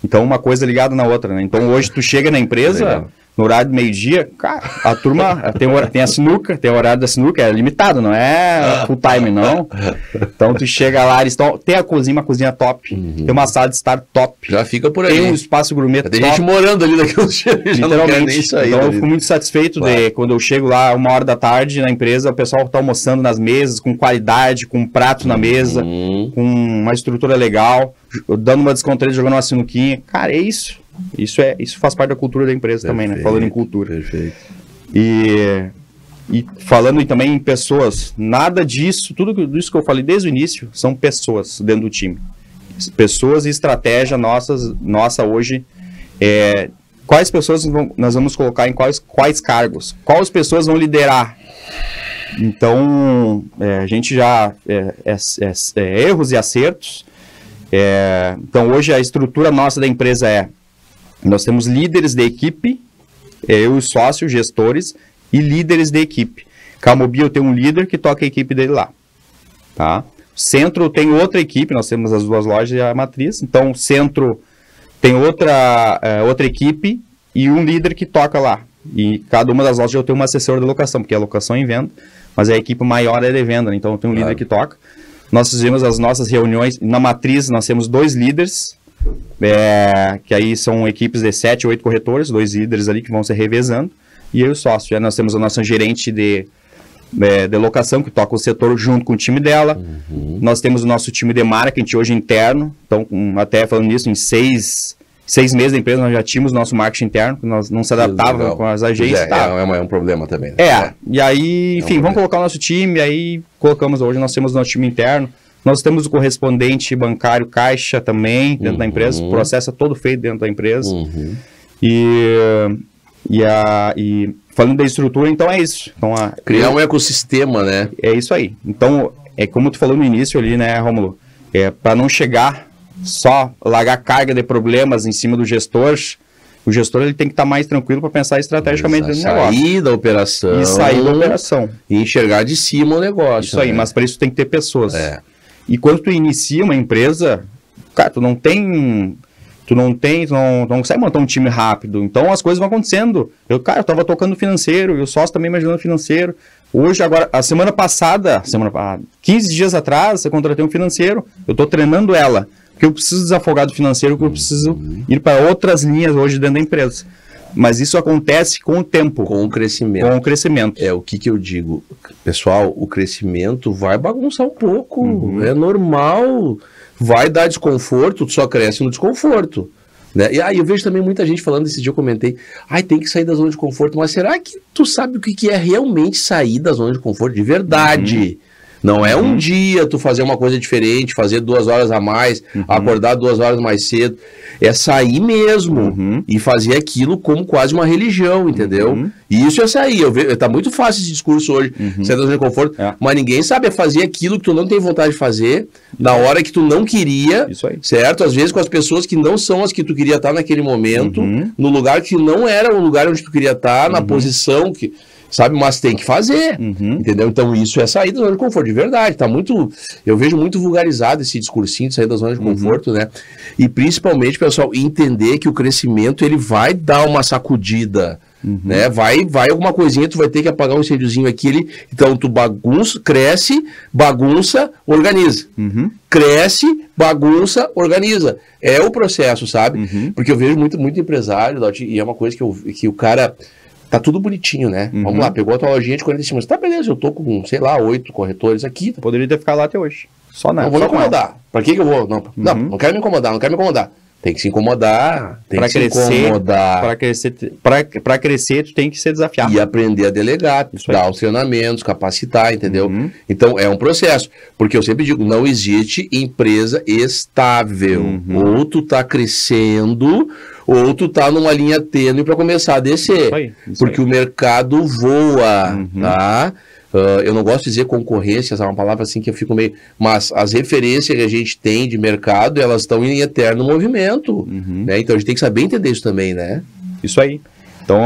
Então, uma coisa ligada na outra, né? Então, hoje tu chega na empresa, no horário do meio-dia, cara, a turma tem a sinuca, tem o horário da sinuca, é limitado, não é full time, não. Então, tu chega lá, eles tem a cozinha, uma cozinha top, tem uma sala de estar top.
Já fica por aí.
Tem um espaço gourmet top.
Tem gente morando ali daqui uns dias, já não quer nem sair.
Então, eu fico muito satisfeito de quando eu chego lá, 1h da tarde na empresa, o pessoal tá almoçando nas mesas, com qualidade, com um prato na mesa, com uma estrutura legal, dando uma descontraída, jogando uma sinuquinha. Cara, é isso. Isso faz parte da cultura da empresa também, né? Falando em cultura.
Perfeito.
E falando também em pessoas, nada disso, tudo isso que eu falei desde o início, são pessoas dentro do time. Pessoas e estratégia nossa hoje. Quais pessoas nós vamos colocar em quais cargos? Quais pessoas vão liderar? Então, a gente já... erros e acertos. Então, hoje a estrutura nossa da empresa nós temos líderes de equipe, eu e sócios, gestores, e líderes de equipe. Camobi eu tenho um líder que toca a equipe dele lá. Tá? Centro tem outra equipe, nós temos as duas lojas e a matriz. Então, o Centro tem outra equipe e um líder que toca lá. E cada uma das lojas eu tenho uma assessora de locação, porque a locação é em venda, mas a equipe maior é de venda, né? Então eu tenho um líder que toca. Nós fizemos as nossas reuniões, na matriz nós temos 2 líderes, que aí são equipes de 7 ou 8 corretores, 2 líderes ali que vão se revezando, e eu e o sócio. Nós temos a nossa gerente de de locação, que toca o setor junto com o time dela. Nós temos o nosso time de marketing hoje interno. Então, até falando nisso, em seis meses da empresa, nós já tínhamos nosso marketing interno, que nós não se adaptávamos com as agências.
É um problema também. Né?
E aí, enfim, vamos colocar o nosso time, aí colocamos, hoje nós temos o nosso time interno. Nós temos o correspondente bancário caixa também dentro da empresa, o processo é todo feito dentro da empresa. E falando da estrutura, então é isso. Então,
criar um ecossistema, né?
É isso aí. Então, é como tu falou no início ali, né, Rômulo? Para não chegar só largar carga de problemas em cima do gestor, o gestor ele tem que estar mais tranquilo para pensar estrategicamente no negócio.
Sair da operação.
E sair da operação.
E enxergar de cima o negócio.
Isso aí, mas para isso tem que ter pessoas. E quando tu inicia uma empresa, cara, tu não consegue montar um time rápido. Então as coisas vão acontecendo. Eu tava tocando financeiro, e o sócio também me ajudando no financeiro. Hoje, agora, a semana passada, 15 dias atrás, eu contratei um financeiro, eu tô treinando ela. Porque eu preciso desafogar do financeiro, porque eu preciso ir para outras linhas hoje dentro da empresa. Mas isso acontece com o tempo.
Com o crescimento.
Com o crescimento.
O que eu digo? Pessoal, o crescimento vai bagunçar um pouco. É normal. Vai dar desconforto, tu só cresce no desconforto. Né? E aí eu vejo também muita gente falando, esse dia eu comentei, tem que sair da zona de conforto, mas será que tu sabe o que é realmente sair da zona de conforto de verdade? Não é um dia tu fazer uma coisa diferente, fazer 2 horas a mais, acordar 2 horas mais cedo. É sair mesmo e fazer aquilo como quase uma religião, entendeu? E isso é sair. Tá muito fácil esse discurso hoje, sair da zona de conforto, mas ninguém sabe fazer aquilo que tu não tem vontade de fazer, na hora que tu não queria, certo? Às vezes com as pessoas que não são as que tu queria estar naquele momento, no lugar que não era o lugar onde tu queria estar, na posição que... Sabe, mas tem que fazer, entendeu? Então isso é sair da zona de conforto, de verdade, tá muito, eu vejo muito vulgarizado esse discursinho de sair da zona de conforto, né? E principalmente, pessoal, entender que o crescimento, ele vai dar uma sacudida, né? Vai alguma coisinha, tu vai ter que apagar um incêndiozinho aqui, então tu cresce, bagunça, organiza. Cresce, bagunça, organiza. É o processo, sabe? Porque eu vejo muito empresário, e é uma coisa que o cara... Tá tudo bonitinho, né? Vamos lá, pegou a tua lojinha de 45 anos. Tá, beleza, eu tô com, 8 corretores aqui.
Poderia ter ficado lá até hoje. Só nada.
Não vou me incomodar. Pra que eu vou? Não quero me incomodar, Tem que se incomodar.
Pra crescer, tu tem que ser desafiado.
E aprender a delegar, dar os treinamentos, capacitar, entendeu? Então, é um processo. Porque eu sempre digo, não existe empresa estável. Ou tu tá crescendo... ou tu tá numa linha tênue para começar a descer. Porque o mercado voa, tá? Eu não gosto de dizer concorrência, é uma palavra assim que eu fico meio... Mas as referências que a gente tem de mercado, elas estão em eterno movimento. Né? Então a gente tem que saber entender isso também, né?
Isso aí. Então,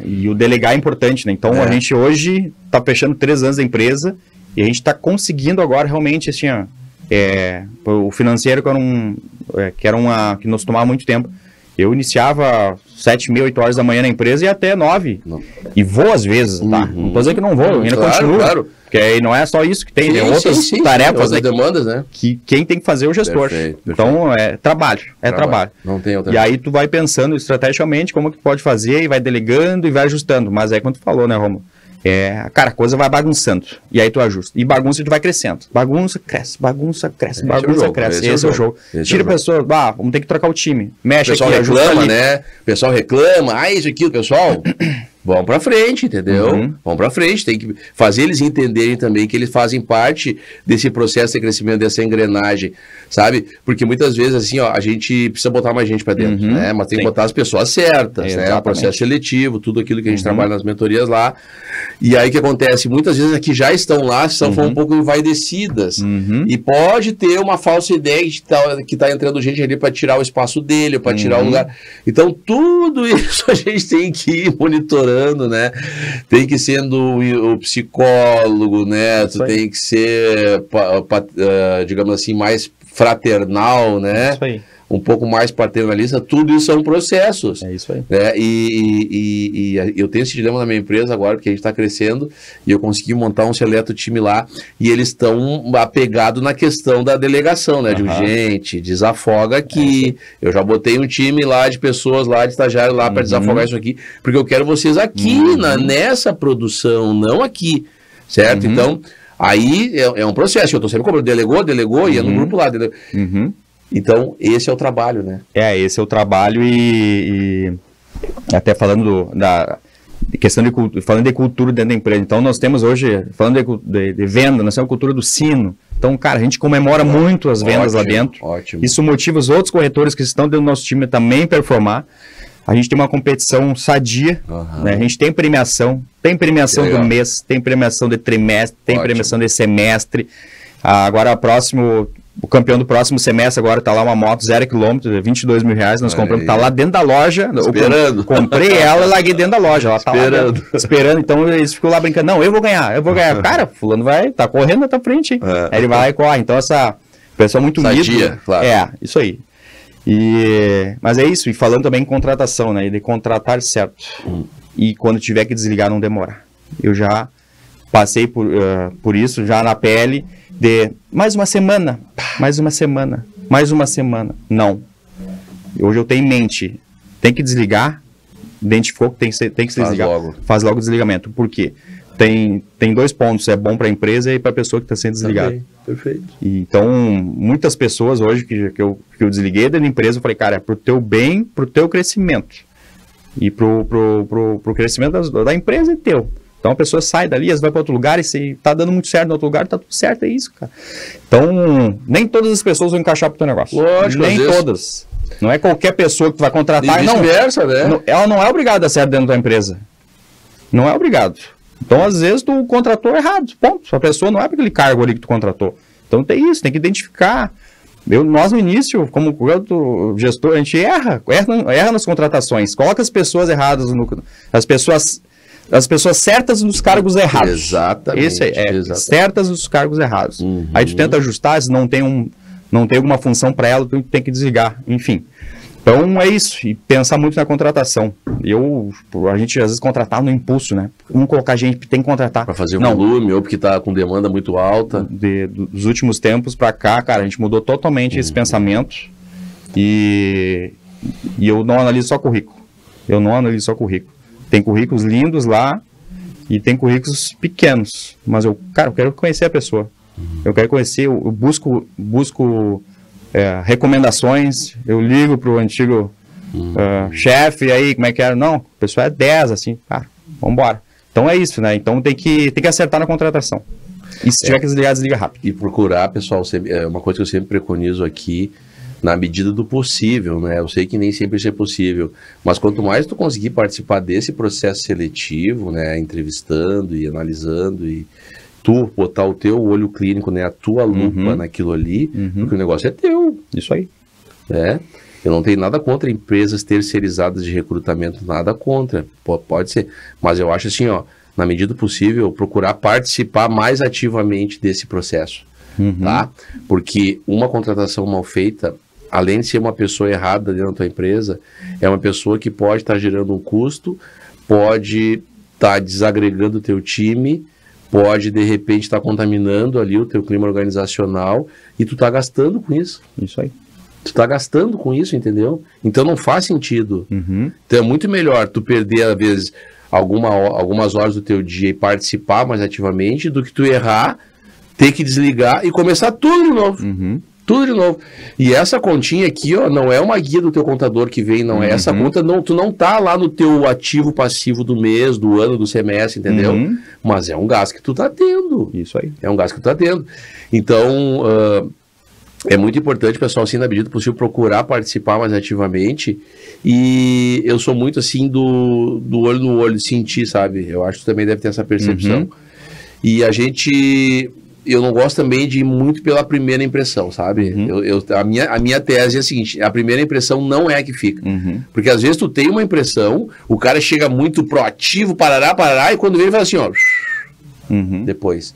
e o delegar é importante, né? Então a gente hoje tá fechando 3 anos da empresa e a gente tá conseguindo agora realmente, assim, o financeiro que nos tomava muito tempo. Eu iniciava 7h30, 8 horas da manhã na empresa e até 9. E vou às vezes, tá? Não tô dizendo que não vou, eu ainda continuo. Claro. Porque aí não é só isso que tem, tem outras tarefas,
outras demandas, né?
Que quem tem que fazer é o gestor. Perfeito. Então, é trabalho.
Não tem outra.
E aí tu vai pensando estrategicamente como que pode fazer e vai delegando e vai ajustando. Mas é como tu falou, né, Romulo? Cara, a coisa vai bagunçando. E aí tu ajusta. E bagunça tu vai crescendo. Bagunça, cresce. Esse é o jogo. Tira a pessoa, vamos ter que trocar o time. Mexe aqui, ajusta ali.
O pessoal reclama, isso aqui, o pessoal... Vão pra frente, entendeu? Vão pra frente, tem que fazer eles entenderem também que eles fazem parte desse processo de crescimento, dessa engrenagem, sabe? Porque muitas vezes, assim, a gente precisa botar mais gente pra dentro, né? Mas tem que botar as pessoas certas, né? O processo seletivo, tudo aquilo que a gente trabalha nas mentorias lá. E aí o que acontece? Muitas vezes aqui já estão lá, são um pouco envaidecidas. E pode ter uma falsa ideia que tá entrando gente ali pra tirar o espaço dele, pra tirar o lugar. Então, tudo isso a gente tem que ir monitorando, né? Tem que ser o psicólogo, né? Tu tem que ser, digamos assim, mais fraternal, né?
Isso aí.
um pouco mais paternalista, tudo isso são processos.
É isso aí.
Né? E eu tenho esse dilema na minha empresa agora, porque a gente está crescendo, e eu consegui montar um seleto time lá, e eles estão apegados na questão da delegação, né? De gente, desafoga aqui. Eu já botei um time lá de pessoas lá, de estagiário lá, para desafogar isso aqui, porque eu quero vocês aqui, nessa produção, não aqui, certo? Então, aí é um processo, eu estou sempre cobrando, delegou, ia no grupo lá, Então, esse é o trabalho, né?
Esse é o trabalho e até falando da questão falando de cultura dentro da empresa. Então, nós temos hoje, falando de venda, nós temos a cultura do sino. Então, cara, a gente comemora muito as vendas lá dentro.
Ótimo.
Isso motiva os outros corretores que estão dentro do nosso time também performar. A gente tem uma competição sadia, né? A gente tem premiação do mês, tem premiação de trimestre, tem premiação de semestre. Agora, o campeão do próximo semestre agora tá lá uma moto 0 km, R$22 mil, nós compramos, tá lá dentro da loja.
Esperando.
Comprei ela e larguei dentro da loja. Ela tá
esperando.
Lá esperando, então eles ficam lá brincando, não, eu vou ganhar. Cara, fulano tá correndo na tua frente, hein? Aí ele vai lá e corre. Então essa pessoa muito unida.
Claro.
Isso aí. Mas é isso, e falando também em contratação, né? De contratar certo. E quando tiver que desligar, não demorar. Eu já passei por isso, já na pele, de mais uma semana. Não. Hoje eu tenho em mente, tem que desligar, identificou que tem que se desligar. Faz logo o desligamento. Por quê? Tem 2 pontos, é bom para a empresa e para a pessoa que está sendo desligada.
Também. Perfeito.
Então, muitas pessoas hoje que eu desliguei da empresa, eu falei, cara, é pro teu bem, pro teu crescimento. E pro crescimento da empresa é teu. Então, a pessoa sai dali, às vezes vai para outro lugar, e se tá dando muito certo no outro lugar, tá tudo certo, é isso, cara. Então, nem todas as pessoas vão encaixar pro teu negócio.
Lógico,
nem todas. Não é qualquer pessoa que tu vai contratar.
E vice-versa, né?
Ela não é obrigada a dar certo dentro da empresa. Não é obrigado. Então, às vezes, tu contratou errado, ponto. A pessoa não é para aquele cargo ali que tu contratou. Então, tem isso, tem que identificar. Nós, no início, como gestor, a gente erra nas contratações. Coloca as pessoas erradas, as pessoas certas nos cargos errados.
Exatamente.
Isso aí, certas nos cargos errados. Aí tu tenta ajustar, se não tem alguma função para ela, tu tem que desligar, enfim. Então é isso, e pensar muito na contratação. A gente às vezes contratar no impulso, né? Vamos colocar gente, tem que contratar.
Para fazer volume, ou porque está com demanda muito alta.
Dos últimos tempos para cá, cara, a gente mudou totalmente esse pensamento. E eu não analiso só currículo. Tem currículos lindos lá e tem currículos pequenos. Mas eu quero conhecer a pessoa. Eu quero conhecer, eu busco recomendações, eu ligo pro antigo chefe, aí, como é que era? Não, o pessoal é 10, assim, vamos embora. Então é isso, né? Então tem que acertar na contratação. E se tiver que desligar, desliga rápido.
E procurar, pessoal, é uma coisa que eu sempre preconizo aqui, na medida do possível, né? Eu sei que nem sempre isso é possível, mas quanto mais tu conseguir participar desse processo seletivo, né? Entrevistando e analisando e tu botar o teu olho clínico, né, a tua lupa naquilo ali, porque o negócio é teu.
Isso aí.
Eu não tenho nada contra empresas terceirizadas de recrutamento, nada contra, pode ser, mas eu acho assim, na medida do possível, procurar participar mais ativamente desse processo, tá? Porque uma contratação mal feita, além de ser uma pessoa errada dentro da tua empresa, é uma pessoa que pode estar gerando um custo, pode estar desagregando o teu time, pode, de repente, estar contaminando ali o teu clima organizacional e tu tá gastando com isso.
Isso aí.
Tu tá gastando com isso, entendeu? Então não faz sentido. Então é muito melhor tu perder, às vezes, algumas horas do teu dia e participar mais ativamente do que tu errar, ter que desligar e começar tudo de novo. Tudo de novo. E essa continha aqui, não é uma guia do teu contador que vem, não é essa conta, tu não tá lá no teu ativo passivo do mês, do ano, do semestre, entendeu? Mas é um gasto que tu tá tendo.
Isso aí.
É um gasto que tu tá tendo. Então, é muito importante, pessoal, assim, na medida do possível, procurar participar mais ativamente. E eu sou muito, assim, do olho no olho, sentir, sabe? Eu acho que tu também deve ter essa percepção. E eu não gosto também de ir muito pela primeira impressão, sabe? A minha tese é a seguinte, a primeira impressão não é a que fica. Porque às vezes tu tem uma impressão, o cara chega muito proativo, parará, e quando vem ele fala assim, depois.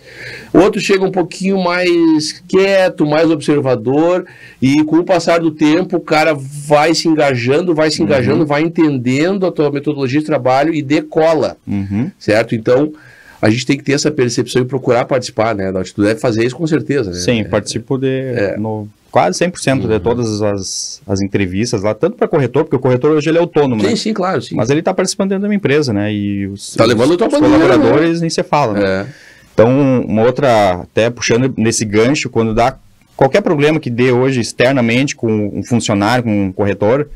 Outro chega um pouquinho mais quieto, mais observador, e com o passar do tempo o cara vai se engajando, vai entendendo a tua metodologia de trabalho e decola, certo? Então, a gente tem que ter essa percepção e procurar participar, né? Tu deve fazer isso com certeza, né?
Sim, participo quase 100% de todas as entrevistas lá, tanto para corretor, porque o corretor hoje ele é autônomo, né?
Sim, claro, sim.
Mas ele está participando dentro da minha empresa, né? E os
colaboradores,
nem se fala, né? Então, uma outra, até puxando nesse gancho, quando dá qualquer problema que dê hoje externamente com um funcionário, com um corretor,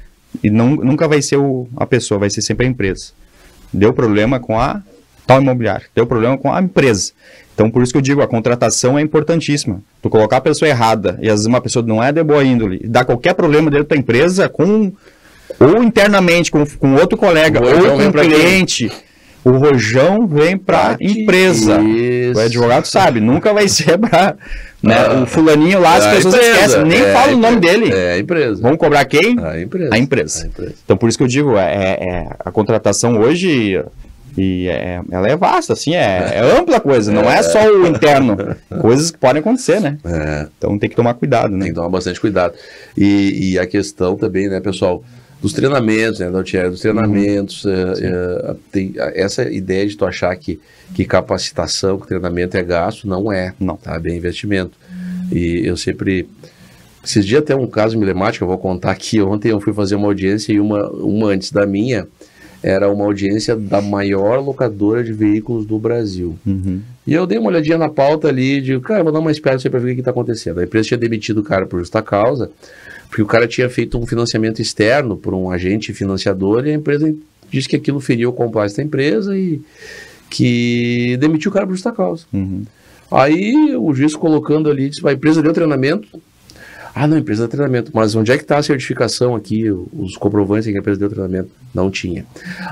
e nunca vai ser a pessoa, vai ser sempre a empresa. Deu problema com a tal imobiliária, deu problema com a empresa. Então, por isso que eu digo, a contratação é importantíssima. Tu colocar a pessoa errada, e às vezes uma pessoa não é de boa índole, e dá qualquer problema dentro da empresa, ou internamente com outro colega, ou com um cliente, o rojão vem para a empresa. Isso. O advogado sabe, nunca vai ser para o fulaninho lá, as pessoas esquecem, nem falam o nome dele.
É a empresa.
Vão cobrar quem?
A empresa.
A empresa. Então, por isso que eu digo, a contratação hoje... E ela é vasta, assim, é ampla coisa, não é só o interno, coisas que podem acontecer, né? Então tem que tomar cuidado, né?
Tem que tomar bastante cuidado. E a questão também, né, pessoal, dos treinamentos, né, dos treinamentos, tem essa ideia de tu achar que capacitação, que treinamento é gasto, não é, tá? É investimento. E eu sempre... Esses dias até um caso emblemático, eu vou contar aqui, ontem eu fui fazer uma audiência e uma antes da minha... era uma audiência da maior locadora de veículos do Brasil. E eu dei uma olhadinha na pauta ali, digo, cara, vou dar uma espera para ver o que está acontecendo. A empresa tinha demitido o cara por justa causa, porque o cara tinha feito um financiamento externo por um agente financiador, e a empresa disse que aquilo feriu o compliance da empresa e que demitiu o cara por justa causa. Aí o juiz colocando ali, disse, a empresa deu treinamento. Ah, não, empresa de treinamento. Mas onde é que está a certificação aqui, os comprovantes que a empresa deu treinamento? Não tinha.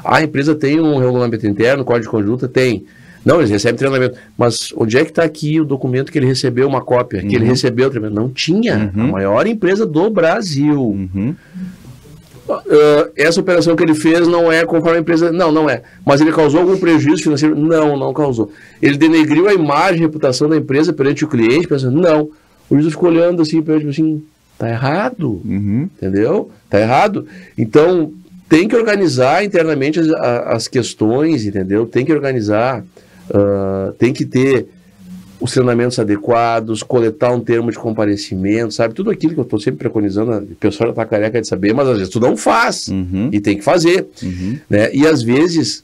A empresa tem um regulamento interno, código de conduta? Tem. Não, eles recebem treinamento. Mas onde é que está aqui o documento que ele recebeu uma cópia? Que ele recebeu o treinamento? Não tinha. A maior empresa do Brasil. Essa operação que ele fez não é conforme a empresa... Não é. Mas ele causou algum prejuízo financeiro? Não causou. Ele denegriu a imagem e reputação da empresa perante o cliente? Pensando, não. O juiz ficou olhando assim, tipo assim, tá errado, entendeu? Tá errado. Então, tem que organizar internamente as questões, entendeu? Tem que organizar, tem que ter os treinamentos adequados, coletar um termo de comparecimento, sabe? Tudo aquilo que eu estou sempre preconizando, o pessoal já tá careca de saber, mas às vezes tu não faz, e tem que fazer, né? E às vezes...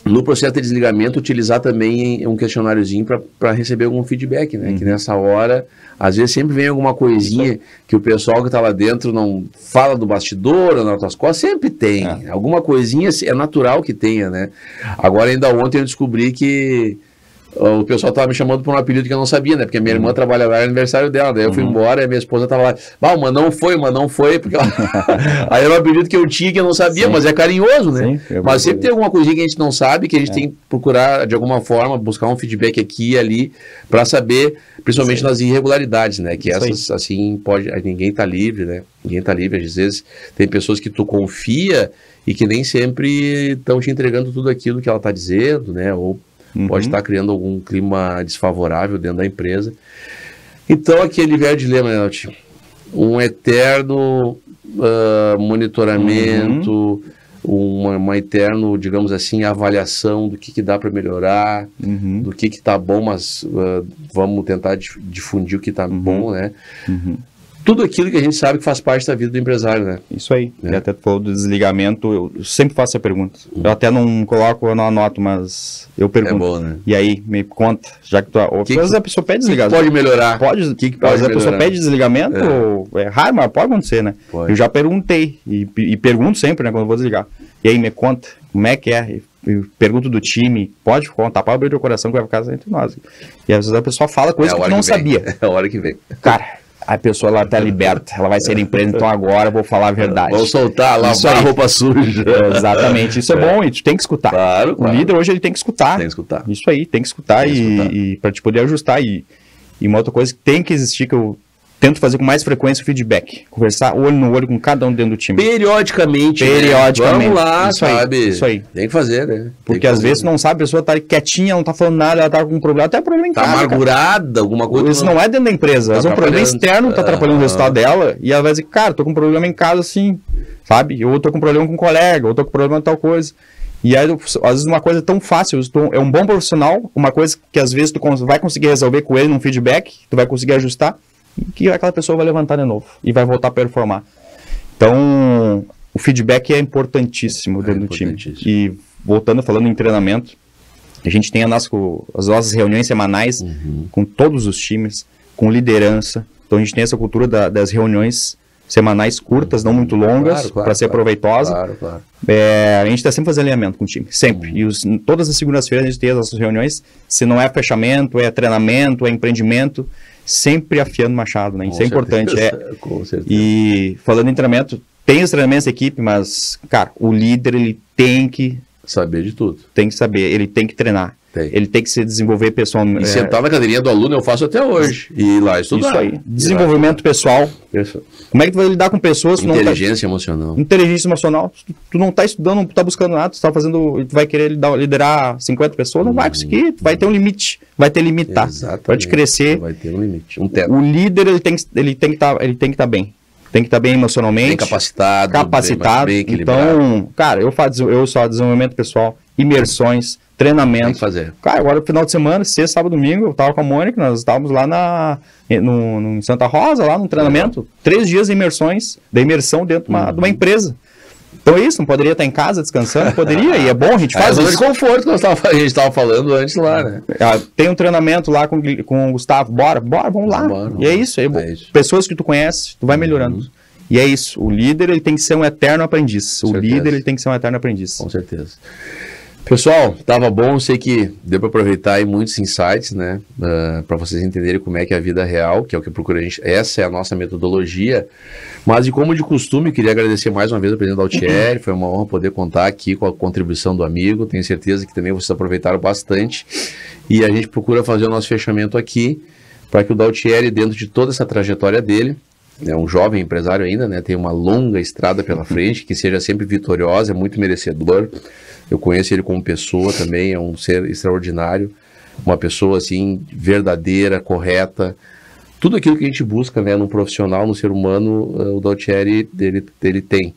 no processo de desligamento, utilizar também um questionáriozinho para receber algum feedback, né? Que nessa hora, às vezes sempre vem alguma coisinha que o pessoal que está lá dentro não fala do bastidor ou nas outras costas, sempre tem. Alguma coisinha é natural que tenha, né? Agora, ainda ontem eu descobri que o pessoal estava me chamando por um apelido que eu não sabia, né? Porque a minha irmã trabalha lá, era aniversário dela. Daí eu fui embora e a minha esposa estava lá. Mas não foi. Porque aí era um apelido que eu tinha que eu não sabia, mas é carinhoso, né? Sim, mas sempre tem alguma coisinha que a gente não sabe, que a gente tem que procurar, de alguma forma, buscar um feedback aqui e ali, para saber, principalmente nas irregularidades, né? Que essas, assim, ninguém está livre, né? Ninguém está livre. Às vezes tem pessoas que tu confia e que nem sempre estão te entregando tudo aquilo que ela está dizendo, né? Ou pode estar criando algum clima desfavorável dentro da empresa. Então, aquele velho dilema, né, Nelti? Um eterno monitoramento, uma eterno, digamos assim, avaliação do que dá para melhorar, do que está bom, mas vamos tentar difundir o que está bom, né? Tudo aquilo que a gente sabe que faz parte da vida do empresário, né?
Isso aí. E até tu falou do desligamento, eu sempre faço a pergunta. Eu até não coloco, eu não anoto, mas eu pergunto. É bom, né? E aí, me conta, já que tu... Às vezes a pessoa pede desligamento.
Pode melhorar?
Pode. Às vezes a pessoa pede desligamento, é raro, mas pode acontecer, né? Pode. Eu já perguntei, e pergunto sempre, né, quando eu vou desligar. E aí, me conta, como é que é? Eu pergunto do time, pode contar, para abrir o coração que vai ficar entre nós. E às vezes a pessoa fala coisas que tu não sabia.
É a hora que vem.
Cara... a pessoa ela tá liberta, ela vai sair da empresa, então agora eu vou falar a verdade.
Vou soltar, lavar a roupa suja.
Exatamente, isso é bom e tu tem que escutar.
Claro.
O líder hoje ele tem que escutar.
Tem que escutar.
Isso aí, tem que escutar e para te poder ajustar. E uma outra coisa que tem que existir, que eu tento fazer com mais frequência o feedback. Conversar olho no olho com cada um dentro do time.
Periodicamente.
Periodicamente.
Vamos lá,
isso
sabe?
Aí, isso aí.
Tem que fazer, né?
Porque às vezes tu não sabe, a pessoa tá quietinha, não tá falando nada, ela tá com um problema, até problema em casa.
Tá amargurada, alguma coisa.
Isso não é dentro da empresa, é um problema externo que tá atrapalhando o resultado dela, e ela vai dizer, cara, tô com um problema em casa assim, sabe? Ou tô com um problema com um colega, ou tô com um problema com tal coisa. E aí, às vezes, uma coisa tão fácil, é um bom profissional, uma coisa que às vezes tu vai conseguir resolver com ele num feedback, tu vai conseguir ajustar, e que aquela pessoa vai levantar de novo e vai voltar a performar. Então, o feedback é importantíssimo dentro do time. E voltando, falando em treinamento, a gente tem as nossas reuniões semanais com todos os times, com liderança. Então, a gente tem essa cultura das reuniões semanais curtas, não muito longas, para ser proveitosa. A gente está sempre fazendo alinhamento com o time, sempre. E todas as segundas-feiras a gente tem as nossas reuniões, se não é fechamento, é treinamento, é empreendimento, sempre afiando machado, né? Isso é importante.
Com certeza.
E falando em treinamento, tem os treinamentos da equipe, mas, cara, o líder, ele tem que
saber de tudo.
Tem que saber, ele tem que treinar. Ele tem que se desenvolver pessoalmente.
E sentar na cadeirinha do aluno eu faço até hoje. E ir lá estudar.
Isso aí. Desenvolvimento pessoal.
Isso.
Como é que tu vai lidar com pessoas...
Inteligência emocional.
Inteligência emocional. Tu não tá estudando, não tá buscando nada, tu tá fazendo... Tu vai querer liderar 50 pessoas, não vai conseguir. Tu vai ter um limite. Vai ter limitar.
Exatamente.
Vai te crescer.
Vai ter um limite. Um teto.
O líder, ele tem que estar bem. Tem que estar bem emocionalmente.
Bem capacitado.
Bem equilibrado. Então, cara, eu só desenvolvimento pessoal, imersões, treinamento.
Tem que fazer. Cara,
agora no final de semana, sexta, sábado, domingo, eu tava com a Mônica, nós estávamos lá em Santa Rosa, lá no treinamento, 3 dias de imersões, da imersão dentro de uma empresa. Então é isso, não poderia estar em casa descansando? Poderia, e é bom, a gente faz
isso. É zona de conforto que a gente estava falando antes lá, né?
Tem um treinamento lá com o Gustavo, bora, vamos lá. E é isso, pessoas que tu conhece, tu vai melhorando. E é isso, o líder, ele tem que ser um eterno aprendiz. O líder, ele tem que ser um eterno aprendiz.
Com certeza. Pessoal, tava bom, sei que deu para aproveitar aí muitos insights, né, para vocês entenderem como é que é a vida real, que é o que procura a gente, essa é a nossa metodologia, mas como de costume, queria agradecer mais uma vez ao presidente da Altieri, foi uma honra poder contar aqui com a contribuição do amigo, tenho certeza que também vocês aproveitaram bastante, e a gente procura fazer o nosso fechamento aqui, para que o Daltieri, dentro de toda essa trajetória dele, é um jovem empresário ainda, né, tem uma longa estrada pela frente, que seja sempre vitoriosa, é muito merecedor. Eu conheço ele como pessoa também, é um ser extraordinário, uma pessoa assim, verdadeira, correta, tudo aquilo que a gente busca, né, num profissional, no ser humano, o Daltieri, ele tem.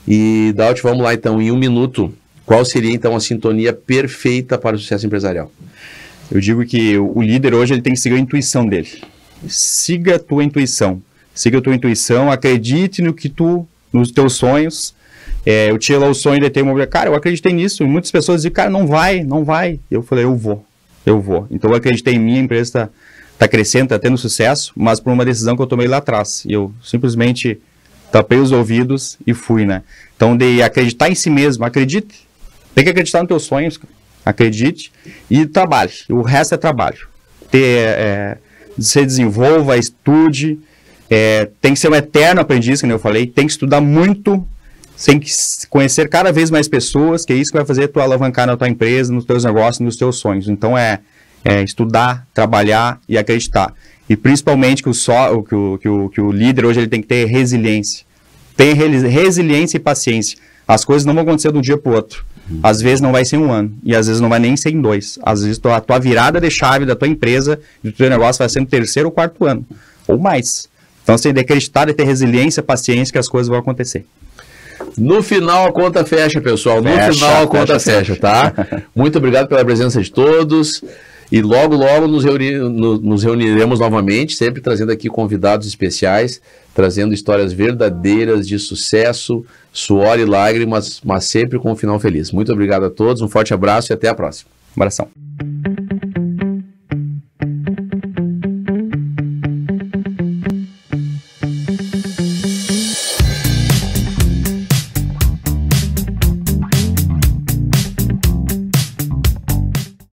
E Dalt, vamos lá então, em 1 minuto, qual seria então a sintonia perfeita para o sucesso empresarial?
Eu digo que o líder hoje, ele tem que seguir a intuição dele. Siga a tua intuição. Siga a tua intuição, acredite nos teus sonhos. Eu tinha lá o sonho de ter uma... Cara, eu acreditei nisso. E muitas pessoas dizem, cara, não vai. Eu falei, eu vou. Então eu acreditei em mim, a empresa está crescendo, está tendo sucesso, mas por uma decisão que eu tomei lá atrás. E eu simplesmente tapei os ouvidos e fui, né? Então, de acreditar em si mesmo, acredite. Tem que acreditar nos teus sonhos, acredite e trabalhe. O resto é trabalho. Se desenvolva, estude. Tem que ser um eterno aprendiz, como eu falei. Tem que estudar muito. Tem que conhecer cada vez mais pessoas, que é isso que vai fazer tu alavancar na tua empresa, nos teus negócios, nos teus sonhos. Então estudar, trabalhar e acreditar. E principalmente que o líder hoje ele tem que ter resiliência. Tem resiliência e paciência. As coisas não vão acontecer de um dia para o outro. Às vezes não vai ser em 1 ano, e às vezes não vai nem ser em 2. Às vezes a tua virada de chave da tua empresa, do teu negócio vai ser no 3º ou 4º ano, ou mais. Então você tem que acreditar e ter resiliência, paciência que as coisas vão acontecer.
No final a conta fecha, pessoal. No final a conta fecha, tá? Muito obrigado pela presença de todos. E logo nos reuniremos novamente, sempre trazendo aqui convidados especiais, trazendo histórias verdadeiras de sucesso, suor e lágrimas, mas sempre com um final feliz. Muito obrigado a todos, um forte abraço e até a próxima.
Um abração.